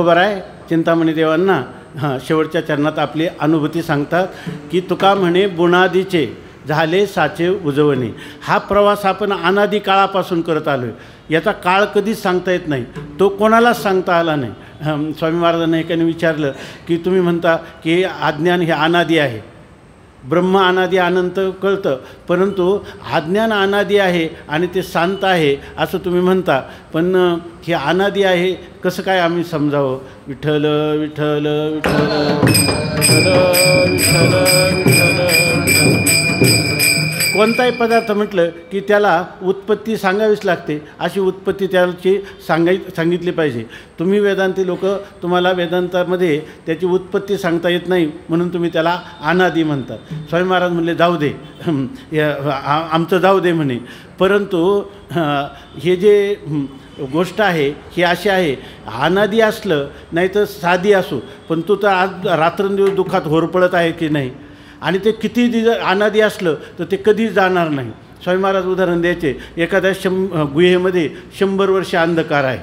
S3: तुकोबाराय चिंतामणी देवांना शेवटच्या चरणात आपली अनुभूती सांगतात की तुका म्हणे बुनादीचे झाले साचे उजवणे. हा प्रवास आपण अनादी काळापासून करत आलो आहे. याचा काळ कधीच सांगता येत नाही, तो कोणालाच सांगता आला नाही. स्वामी महाराजांना एकाने विचारलं की तुम्ही म्हणता की अज्ञान हे अनादी आहे, ब्रह्म अनादी अनंत कळतं, परंतु अज्ञान अनादी आहे आणि ते शांत आहे असं तुम्ही म्हणता, पण हे अनादी आहे कसं काय आम्ही समजावं? विठ्ठल विठ्ठल विठ्ठल विठ्ठल विठ्ठल विठ्ठल. कोणताही पदार्थ म्हटलं की त्याला उत्पत्ती सांगावीच लागते, अशी उत्पत्ती त्याची सांगितली पाहिजे. तुम्ही वेदांती लोक, तुम्हाला वेदांतामध्ये त्याची उत्पत्ती सांगता येत नाही म्हणून तुम्ही त्याला अनादी म्हणतात. स्वामी महाराज म्हणले जाऊ दे, आमचं जाऊ दे म्हणे, परंतु हे जे गोष्ट आहे ही अशी आहे, अनादी असलं नाही तर साधी असो, पण तू तर आज रात्रंदिवस दुःखात होरपळत आहे की नाही, आणि ते किती अनादी असलं तर ते कधीच जाणार नाही. स्वामी महाराज उदाहरण द्यायचे, एखाद्या गुहेमध्ये 100 वर्ष अंधकार आहे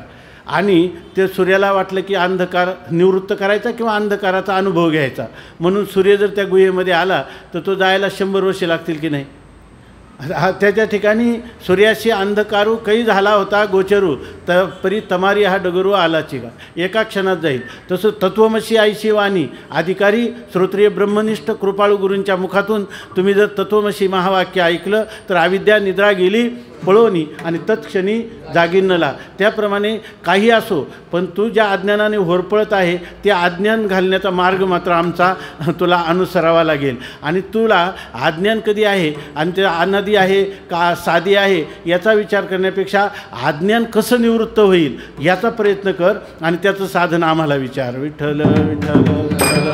S3: आणि ते सूर्याला वाटलं की अंधकार निवृत्त करायचा किंवा अंधकाराचा अनुभव घ्यायचा, म्हणून सूर्य जर त्या गुहेमध्ये आला तर तो जायला 100 वर्ष लागतील की नाही. त्याच्या ठिकाणी सूर्याशी अंधकारू काही झाला होता गोचरू तर परी तमारी हा डगरू आलाची का, एका क्षणात जाईल. तसं तत्वमसी आईशी वाणी अधिकारी श्रोत्रिय ब्रह्मनिष्ठ कृपाळू गुरूंच्या मुखातून तुम्ही जर तत्वमसी महावाक्य ऐकलं तर अविद्या निद्रा गेली पळवणी आणि तत्क्षणी जागिन्नला. त्याप्रमाणे काही असो, पण तू ज्या अज्ञानाने होरपळत आहे ते अज्ञान घालण्याचा मार्ग मात्र आमचा तुला अनुसरावा लागेल. आणि तुला अज्ञान कधी आहे आणि ते अनादी आहे का साधी आहे याचा विचार करण्यापेक्षा अज्ञान कसं निवृत्त होईल याचा प्रयत्न कर आणि त्याचं साधन आम्हाला विचार. विठ्ठल विठ्ठल विठ्ठल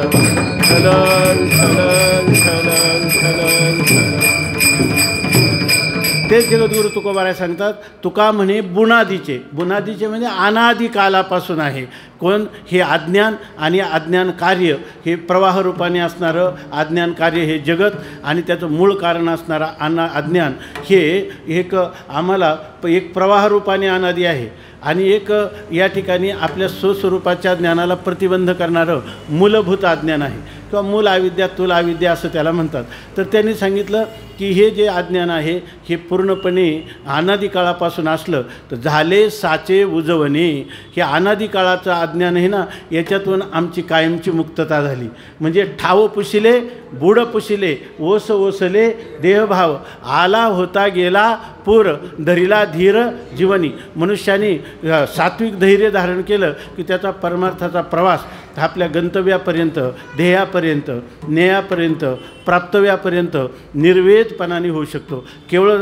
S3: विठ्ठल विठ्ठल विठ्ठल विठ्ठल. तेच जगद्गुरू तुकोबाराय सांगतात, तुका म्हणे बुनादीचे. बुनादीचे म्हणजे अनादी कालापासून आहे. कोण? हे अज्ञान आणि अज्ञान कार्य, हे प्रवाहरूपाने असणारं अज्ञान कार्य हे जगत आणि त्याचं मूळ कारण असणारं अज्ञान हे एक आम्हाला एक प्रवाहरूपाने अनादी आहे आणि एक या ठिकाणी आपल्या स्वस्वरूपाच्या ज्ञानाला प्रतिबंध करणारं मूलभूत अज्ञान आहे किंवा मूल अविद्या तुल अविद्या असं त्याला म्हणतात. तर त्यांनी सांगितलं की हे जे अज्ञान आहे हे पूर्णपणे अनादी काळापासून असलं तर झाले साचे उजवणे. हे अनादी काळाचं अज्ञान आहे ना, याच्यातून आमची कायमची मुक्तता झाली. म्हणजे ठाव पुशिले बुड पुशिले ओस ओसले देहभाव आला होता गेला पूर धरिला धीर जीवनी. मनुष्याने सात्विक धैर्य धारण केलं की त्याचा परमार्थाचा प्रवास आपल्या गंतव्यापर्यंत ध्येयापर्यंत न्यायापर्यंत प्राप्तव्यापर्यंत निर्वेदपणाने होऊ शकतो. केवळ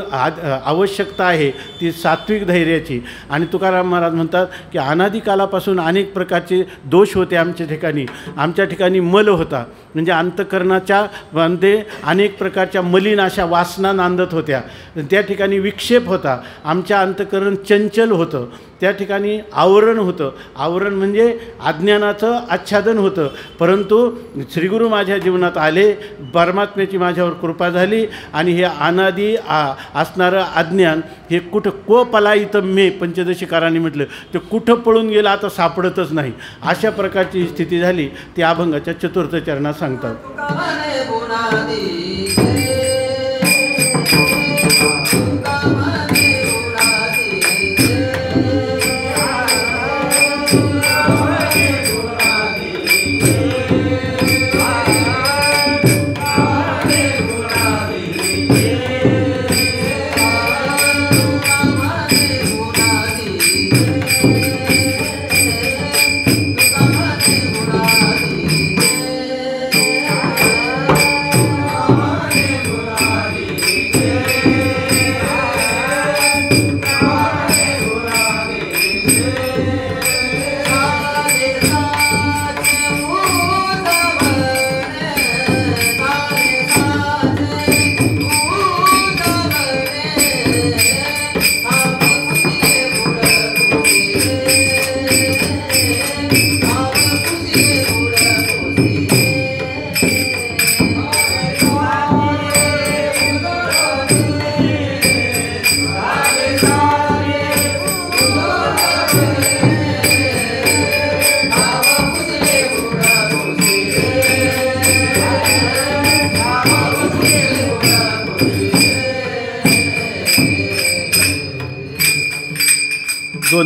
S3: आवश्यकता आहे ती सात्विक धैर्याची. आणि तुकाराम महाराज म्हणतात की अनादी कालापासून अनेक प्रकारचे दोष होते आमच्या ठिकाणी. आमच्या ठिकाणी मल होता, म्हणजे अंतःकरणाच्या मध्ये अनेक प्रकारच्या मलिन अशा वासना नांदत होत्या. त्या ठिकाणी विक्षेप होता. आमच्या अंतःकरण चंचल होतं. त्या ठिकाणी आवरण होतं. आवरण म्हणजे अज्ञानाचं आच्छादन होतं. परंतु श्रीगुरू माझ्या जीवनात आले, परमात्म्याची माझ्यावर कृपा झाली आणि हे अनादी असणारं अज्ञान हे कुठं को पलायितं मे पंचदशीकारांनी म्हटलं, ते कुठं पळून गेलं आता सापडतच नाही. अशा प्रकारची स्थिती झाली. ती अभंगाच्या 4th चरणात सांगतात.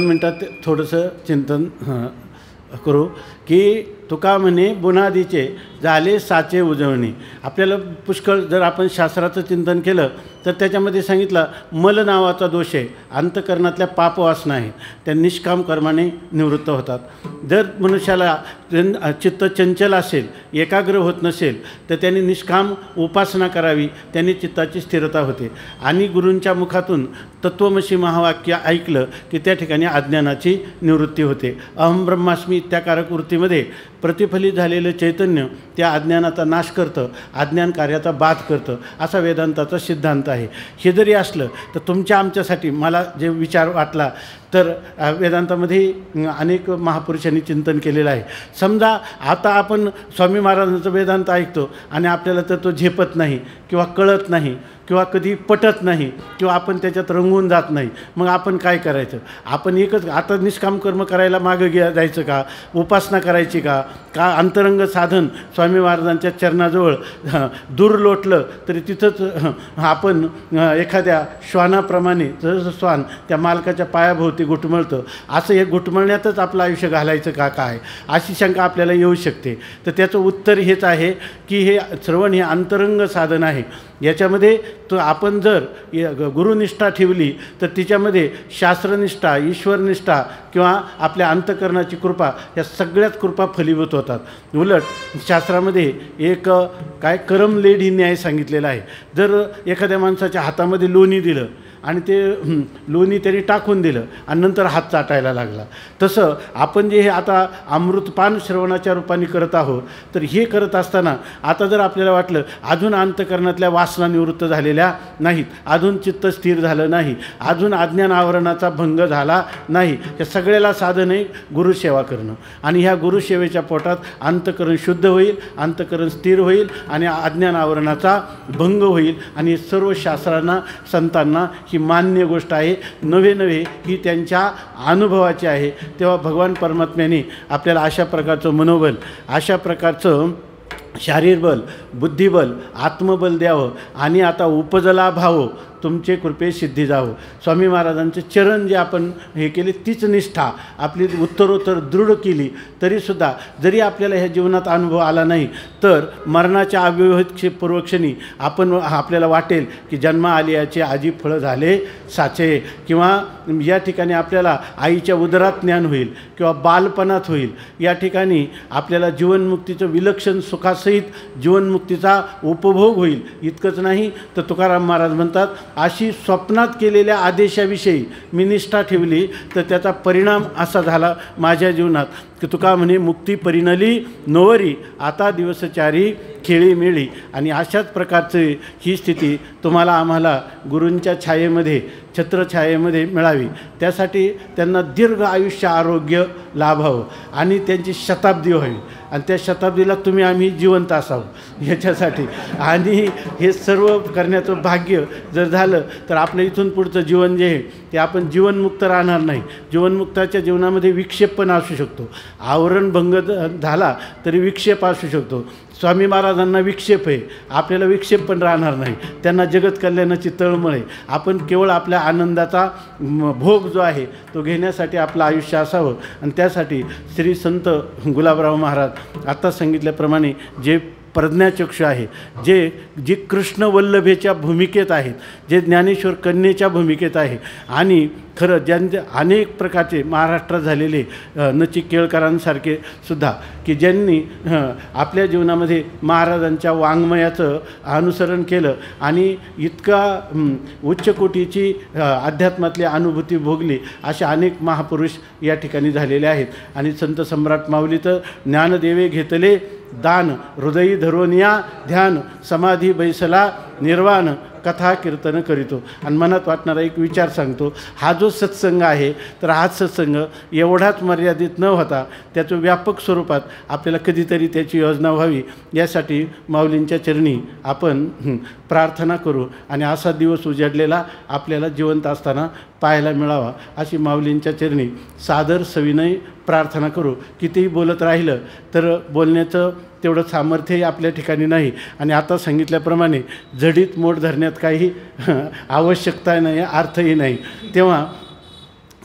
S3: मिनटात थोडंसं चिंतन करू की तुका म्हणे बुनादीचे झाले साचे उजवणे. आपल्याला पुष्कळ जर आपण शास्त्राचं चिंतन केलं तर त्याच्यामध्ये सांगितलं मल नावाचा दोष आहे, अंतकरणातल्या पापवासना आहे, त्या निष्काम कर्माने निवृत्त होतात. जर मनुष्याला चित्त चंचल असेल, एकाग्र होत नसेल तर त्यांनी निष्काम उपासना करावी, त्यांनी चित्ताची स्थिरता होते. आणि गुरूंच्या मुखातून तत्त्वमसी महावाक्य ऐकलं की त्या ठिकाणी अज्ञानाची निवृत्ती होते. अहम ब्रह्मास्मी इत्याकारक वृत्तीमध्ये प्रतिफलित झालेलं चैतन्य त्या अज्ञानाचा नाश करतं, अज्ञान कार्याचा बाध करतं, असा वेदांताचा सिद्धांत आहे. हे जरी असलं तर तुमच्या आमच्यासाठी मला जे विचार वाटला तर वेदांतामध्ये अनेक महापुरुषांनी चिंतन केलेलं आहे. समजा आता आपण स्वामी महाराजांचं वेदांत ऐकतो आणि आपल्याला तर तो झेपत नाही किंवा कळत नाही किंवा कधी पटत नाही किंवा आपण त्याच्यात रंगून जात नाही, मग आपण काय करायचं? आपण एकच आता निष्काम कर्म करायला मागं जायचं का? उपासना करायची का? अंतरंग साधन स्वामी महाराजांच्या चरणाजवळ दूर लोटलं तरी तिथंच आपण एखाद्या श्वानाप्रमाणे जसं श्वान त्या मालकाच्या पायाभोवती घुटमळतं, असं हे घुटमळण्यातच आपलं आयुष्य घालायचं का काय, अशी शंका आपल्याला येऊ शकते. तर त्याचं उत्तर हेच आहे की हे श्रवण हे अंतरंग साधन आहे. याच्यामध्ये तो आपण जर गुरुनिष्ठा ठेवली तर तिच्यामध्ये शास्त्रनिष्ठा, ईश्वरनिष्ठा किंवा आपल्या अंतकरणाची कृपा या सगळ्याच कृपा फलीभूत होतात. उलट शास्त्रामध्ये एक काय करमलेढी न्याय सांगितलेला आहे. जर एखाद्या माणसाच्या हातामध्ये लोणी दिलं आणि ते लोणी त्यांनी टाकून दिलं आणि नंतर हात चाटायला लागला, तसं आपण जे हे आता अमृतपान श्रवणाच्या रूपाने करत आहोत, तर हे करत असताना आता जर आपल्याला वाटलं अजून अंतकरणातल्या वासना निवृत्त झालेल्या नाहीत, अजून चित्त स्थिर झालं नाही, अजून अज्ञान आवरणाचा भंग झाला नाही, या सगळ्याला साधन आहे गुरुसेवा करणं. आणि ह्या गुरुसेवेच्या पोटात अंतकरण शुद्ध होईल, अंतकरण स्थिर होईल आणि अज्ञान आवरणाचा भंग होईल. आणि सर्व शास्त्रांना संतांना ही मान्य गोष्ट आहे, नव्हे ही त्यांच्या अनुभवाची आहे. तेव्हा भगवान परमात्म्याने आपल्याला अशा प्रकारचं मनोबल, अशा प्रकारचं शारीरबल, बुद्धिबल, आत्मबल द्यावं. आणि आता उपजला भाव तुमचे कृपे सिद्धी जावं. स्वामी महाराजांचे चरण जे आपण हे केले तीच निष्ठा आपली उत्तरोत्तर दृढ केली तरीसुद्धा जरी आपल्याला ह्या जीवनात अनुभव आला नाही तर मरणाच्या अव्यवहित पूर्वक्षणी आपल्याला वाटेल की जन्म आलियाचे आजी फळं झाले साचे, किंवा या ठिकाणी आपल्याला आईच्या उदरात ज्ञान होईल किंवा बालपणात होईल. या ठिकाणी आपल्याला जीवनमुक्तीचं विलक्षण सुखासहित जीवनमुक्तीचा उपभोग होईल. इतकंच नाही तर तुकाराम महाराज म्हणतात अशी स्वप्नात केलेल्या आदेशाविषयी मी निष्ठा ठेवली तर त्याचा परिणाम असा झाला माझ्या जीवनात की तुका म्हणे मुक्ती परिणली नोवरी आता दिवसचारी खेळी मिळी. आणि अशाच प्रकारची ही स्थिती तुम्हाला आम्हाला गुरूंच्या छायेमध्ये, छत्रछायेमध्ये मिळावी. त्यासाठी त्यांना दीर्घ आयुष्य आरोग्य लाभावं आणि त्यांची शताब्दी व्हावी आणि त्या शताब्दीला आम्ही जिवंत असावं याच्यासाठी. आणि हे सर्व करण्याचं भाग्य जर झालं तर आपलं इथून पुढचं जीवन जे आहे ते आपण जीवनमुक्त राहणार नाही. जीवनमुक्ताच्या जीवनामध्ये विक्षेप पण असू शकतो, आवरणभंग झाला तरी विक्षेप असू शकतो. स्वामी महाराजांना विक्षेप आहे, आपल्याला विक्षेप पण राहणार नाही. त्यांना जगत कल्याणाची तळमळ आहे. आपण केवळ आपल्या आनंदाचा भोग जो आहे तो घेण्यासाठी आपलं आयुष्य असावं. आणि त्यासाठी श्री संत गुलाबराव महाराज आत्ता सांगितल्याप्रमाणे जे प्रज्ञाचक्षु आहे, जे कृष्णवल्लभेच्या भूमिकेत आहेत, जे ज्ञानेश्वर कन्येच्या भूमिकेत आहे आणि खरं ज्यांचे अनेक प्रकारचे महाराष्ट्रात झालेले नची केळकरांसारखे सुद्धा की ज्यांनी आपल्या जीवनामध्ये महाराजांच्या वाङ्मयाचं अनुसरण केलं आणि इतका उच्च कोटीची अध्यात्मातली अनुभूती भोगली, असे अनेक महापुरुष या ठिकाणी झालेले आहेत. आणि संत सम्राट माऊली तर ज्ञानदेवे घेतले दान हृदयी धरोनिया ध्यान समाधी बैसला निर्वाण कथा कीर्तन करीतो. आणि मनात वाटणारा एक विचार सांगतो, हा जो सत्संग आहे तर हा सत्संग एवढाच मर्यादित न होता त्याचं व्यापक स्वरूपात आपल्याला कधीतरी त्याची योजना व्हावी यासाठी माऊलींच्या चरणी आपण प्रार्थना करू आणि असा दिवस उजाडलेला आपल्याला जिवंत असताना पाहायला मिळावा अशी माऊलींच्या चरणी सादर सविनय प्रार्थना करू. कितीही बोलत राहिलं तर बोलण्याचं तेवढं सामर्थ्यही आपल्या ठिकाणी नाही. आणि आता सांगितल्याप्रमाणे जडीत मोड धरण्यात काही आवश्यकता नाही, अर्थही नाही. तेव्हा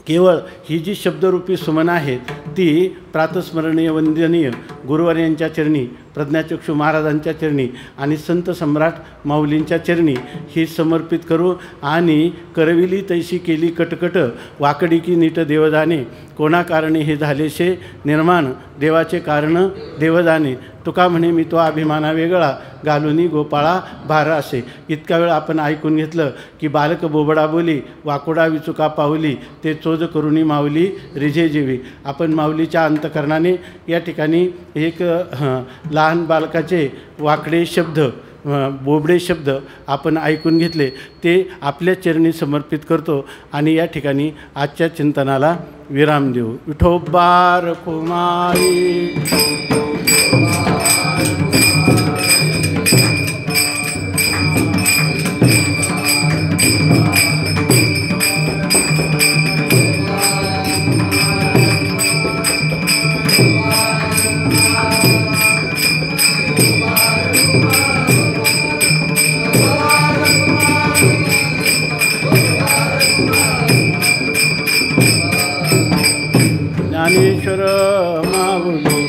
S3: केवळ ही जी शब्दरूपी सुमन आहेत ती प्रातस्मरणीय वंदनीय गुरुवर्यांच्या चरणी, प्रज्ञाचक्षू महाराजांच्या चरणी आणि संत सम्राट माऊलींच्या चरणी ही समर्पित करू. आणि करविली तैशी केली कटकट, वाकडी की नीट देवदाने, कोणा कारणे हे झालेशे निर्माण, देवाचे कारण देवदाने. तुका म्हणे मी तो अभिमाना वेगळा, घालुनी गोपाळा भार असे. इतका वेळ आपण ऐकून घेतलं की बालक बोबडा बोली, वाकोडा विचुका पावली, ते चोज करुणी माऊली रिझे जेवी. आपण माऊलीच्या अंतकरणाने या ठिकाणी एक लहान बालकाचे वाकडे शब्द, बोबडे शब्द आपण ऐकून घेतले, ते आपल्या चरणी समर्पित करतो आणि या ठिकाणी आजच्या चिंतनाला विराम देऊ. विठोबार कुमारी. ज्ञानेश्वर माऊली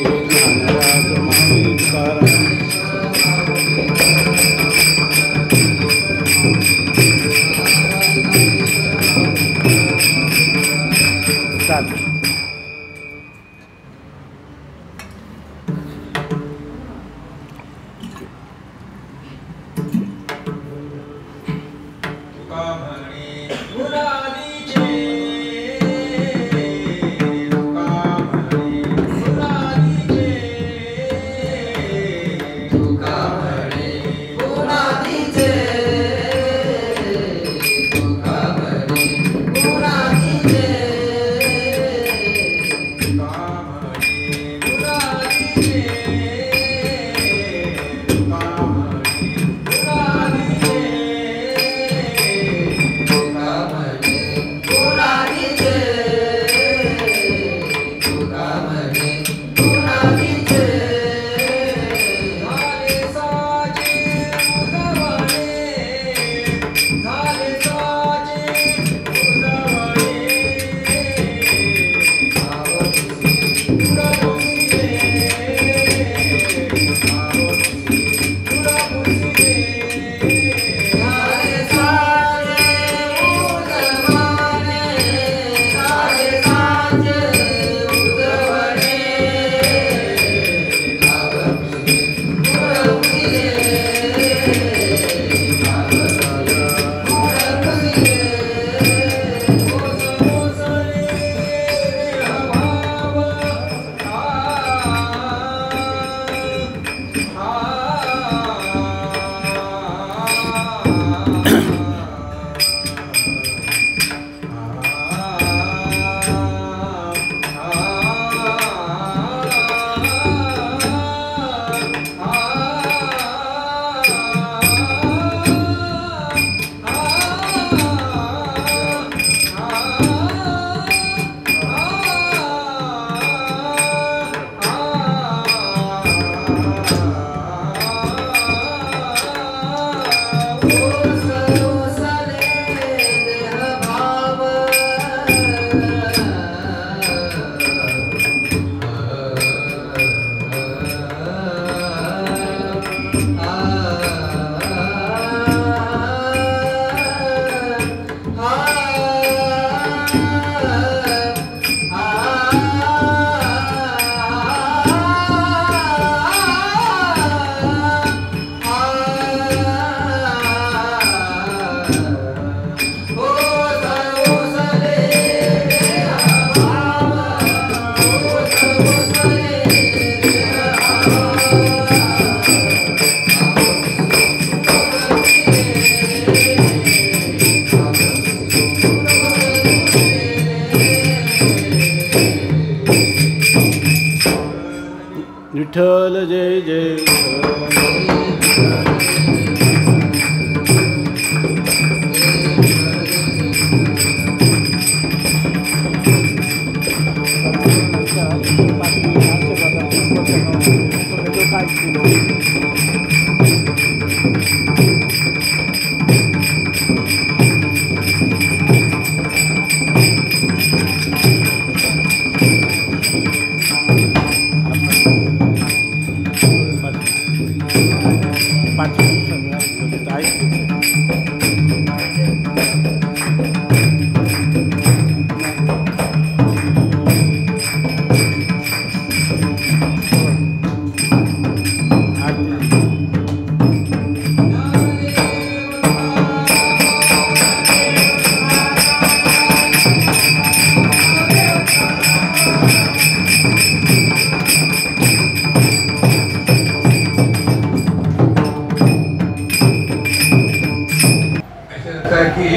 S4: है कि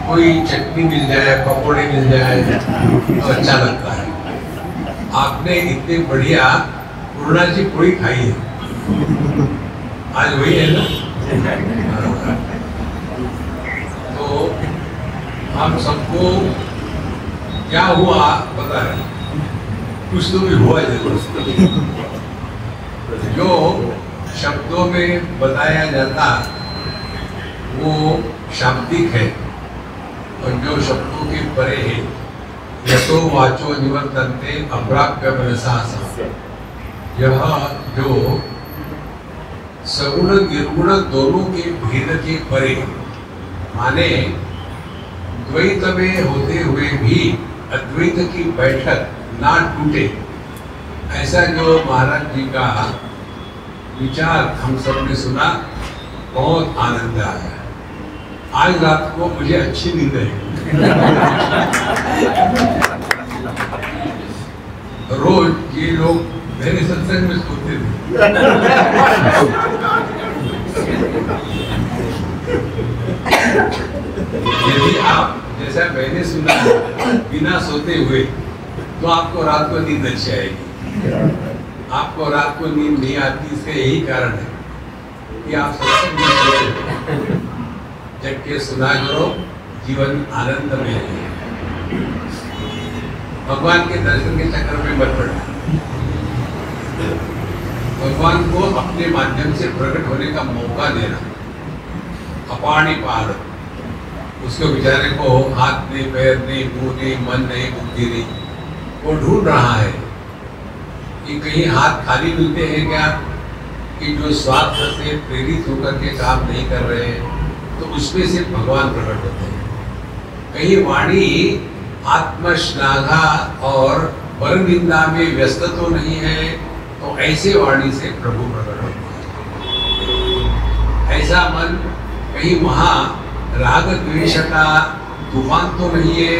S4: कोई चटनी मिल जाए, पकौड़े मिल जाए तो अच्छा लगता है। आपने इतनी बढ़िया पूर्णाची पोळी खाई है, आज वही है ना। तो हम सबको क्या हुआ पता है, कुछ तो भी हुआ जरूर। जो शब्दों में बताया जाता वो शाब्दिक है, और जो शब्दों के परे है, यतो वाचो निवर्तन्ते अप्राप्य मनसा। यह जो सगुण निर्गुण दोनों के भेद के परे, माने द्वैत में होते हुए भी अद्वैत की बैठक ना टूटे, ऐसा जो महाराज जी का विचार हम सबने सुना, बहुत आनंद आया। आज रात को मुझे अच्छी नींद है। रोज ये लोग मेरे सत्संग में सोते थे। यदि आप जैसा मैंने सुना बिना सोते हुए, तो आपको रात को नींद अच्छी आएगी। आपको रात को नींद नहीं आती, इसका यही कारण है कि आप सत्संग में सोते। जग के सुना करो, जीवन आनंद में है। भगवान के दर्शन के चक्कर में मत पड़ना। भगवान को अपने माध्यम से प्रकट होने का मौका देना। अपाणी पार, उसको बेचारे को हाथ नहीं, पैर नहीं, मुंह नहीं, मन नहीं, बुद्धि नहीं, वो ढूंढ रहा है कि कहीं हाथ खाली मिलते हैं क्या, कि जो स्वार्थ से प्रेरित होकर के काम नहीं कर रहे हैं, तो उसमें से भगवान प्रकट होते हैं। कहीं वाणी आत्मश्लाघा और परनिंदा में व्यस्त तो नहीं है, तो ऐसे वाणी से प्रभु प्रकट होते हैं। ऐसा मन कहीं वहाँ राग द्वेष का तूफान तो नहीं है,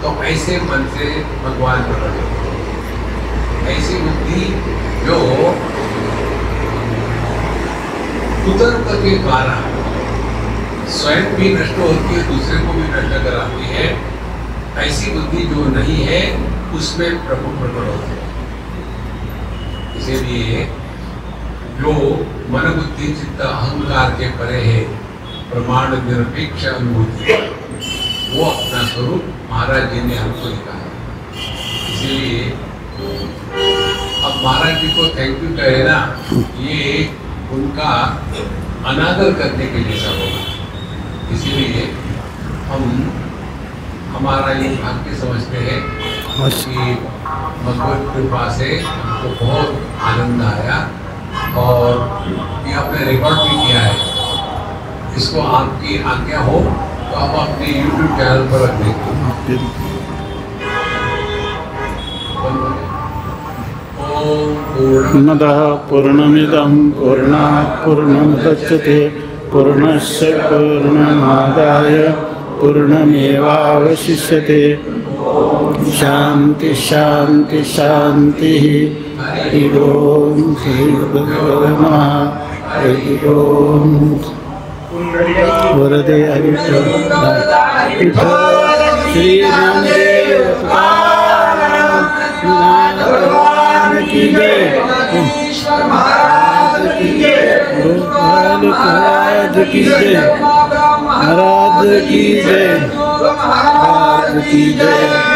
S4: तो ऐसे मन से भगवान प्रकट होते हैं। ऐसी बुद्धि जो कुतर्क के द्वारा स्वयं भी नष्ट होती है, दूसरे को भी नष्ट कराती है, ऐसी बुद्धि जो नहीं है, उसमें प्रभु प्रकट होते हैं। इसीलिए जो मन बुद्धि चित्त अहंकार के परे है, प्रमाण निरपेक्ष अनुभूति, वो अपना स्वरूप महाराज जी ने हमको दिखाया। इसीलिए अब महाराज जी को थैंक यू कहे ना, ये उनका अनादर करने के जैसा होगा। इसीलिए हम हमारा ये भाग्य समझते हैं कि भगवत कृपा से हमको बहुत आनंद आया, और ये आपने रिकॉर्ड भी किया है। इसको आपकी आज्ञा हो तो हम अपने YouTube चैनल पर रख देंगे।
S3: पूर्णमदः पूर्णमिदं पूर्णात् पूर्णमुदच्यते पूर्णस्य पूर्णमादाय पूर्णमेवावशिष्यते। शांति शांति शांति। हरि ओम श्री गुरुभ्यो नमः। हरि ओम। वरदे हरि श्री रामदेव भगवान की जय। महाराज की जय। महाराज की जय। महाराज की जय। महाराज की जय।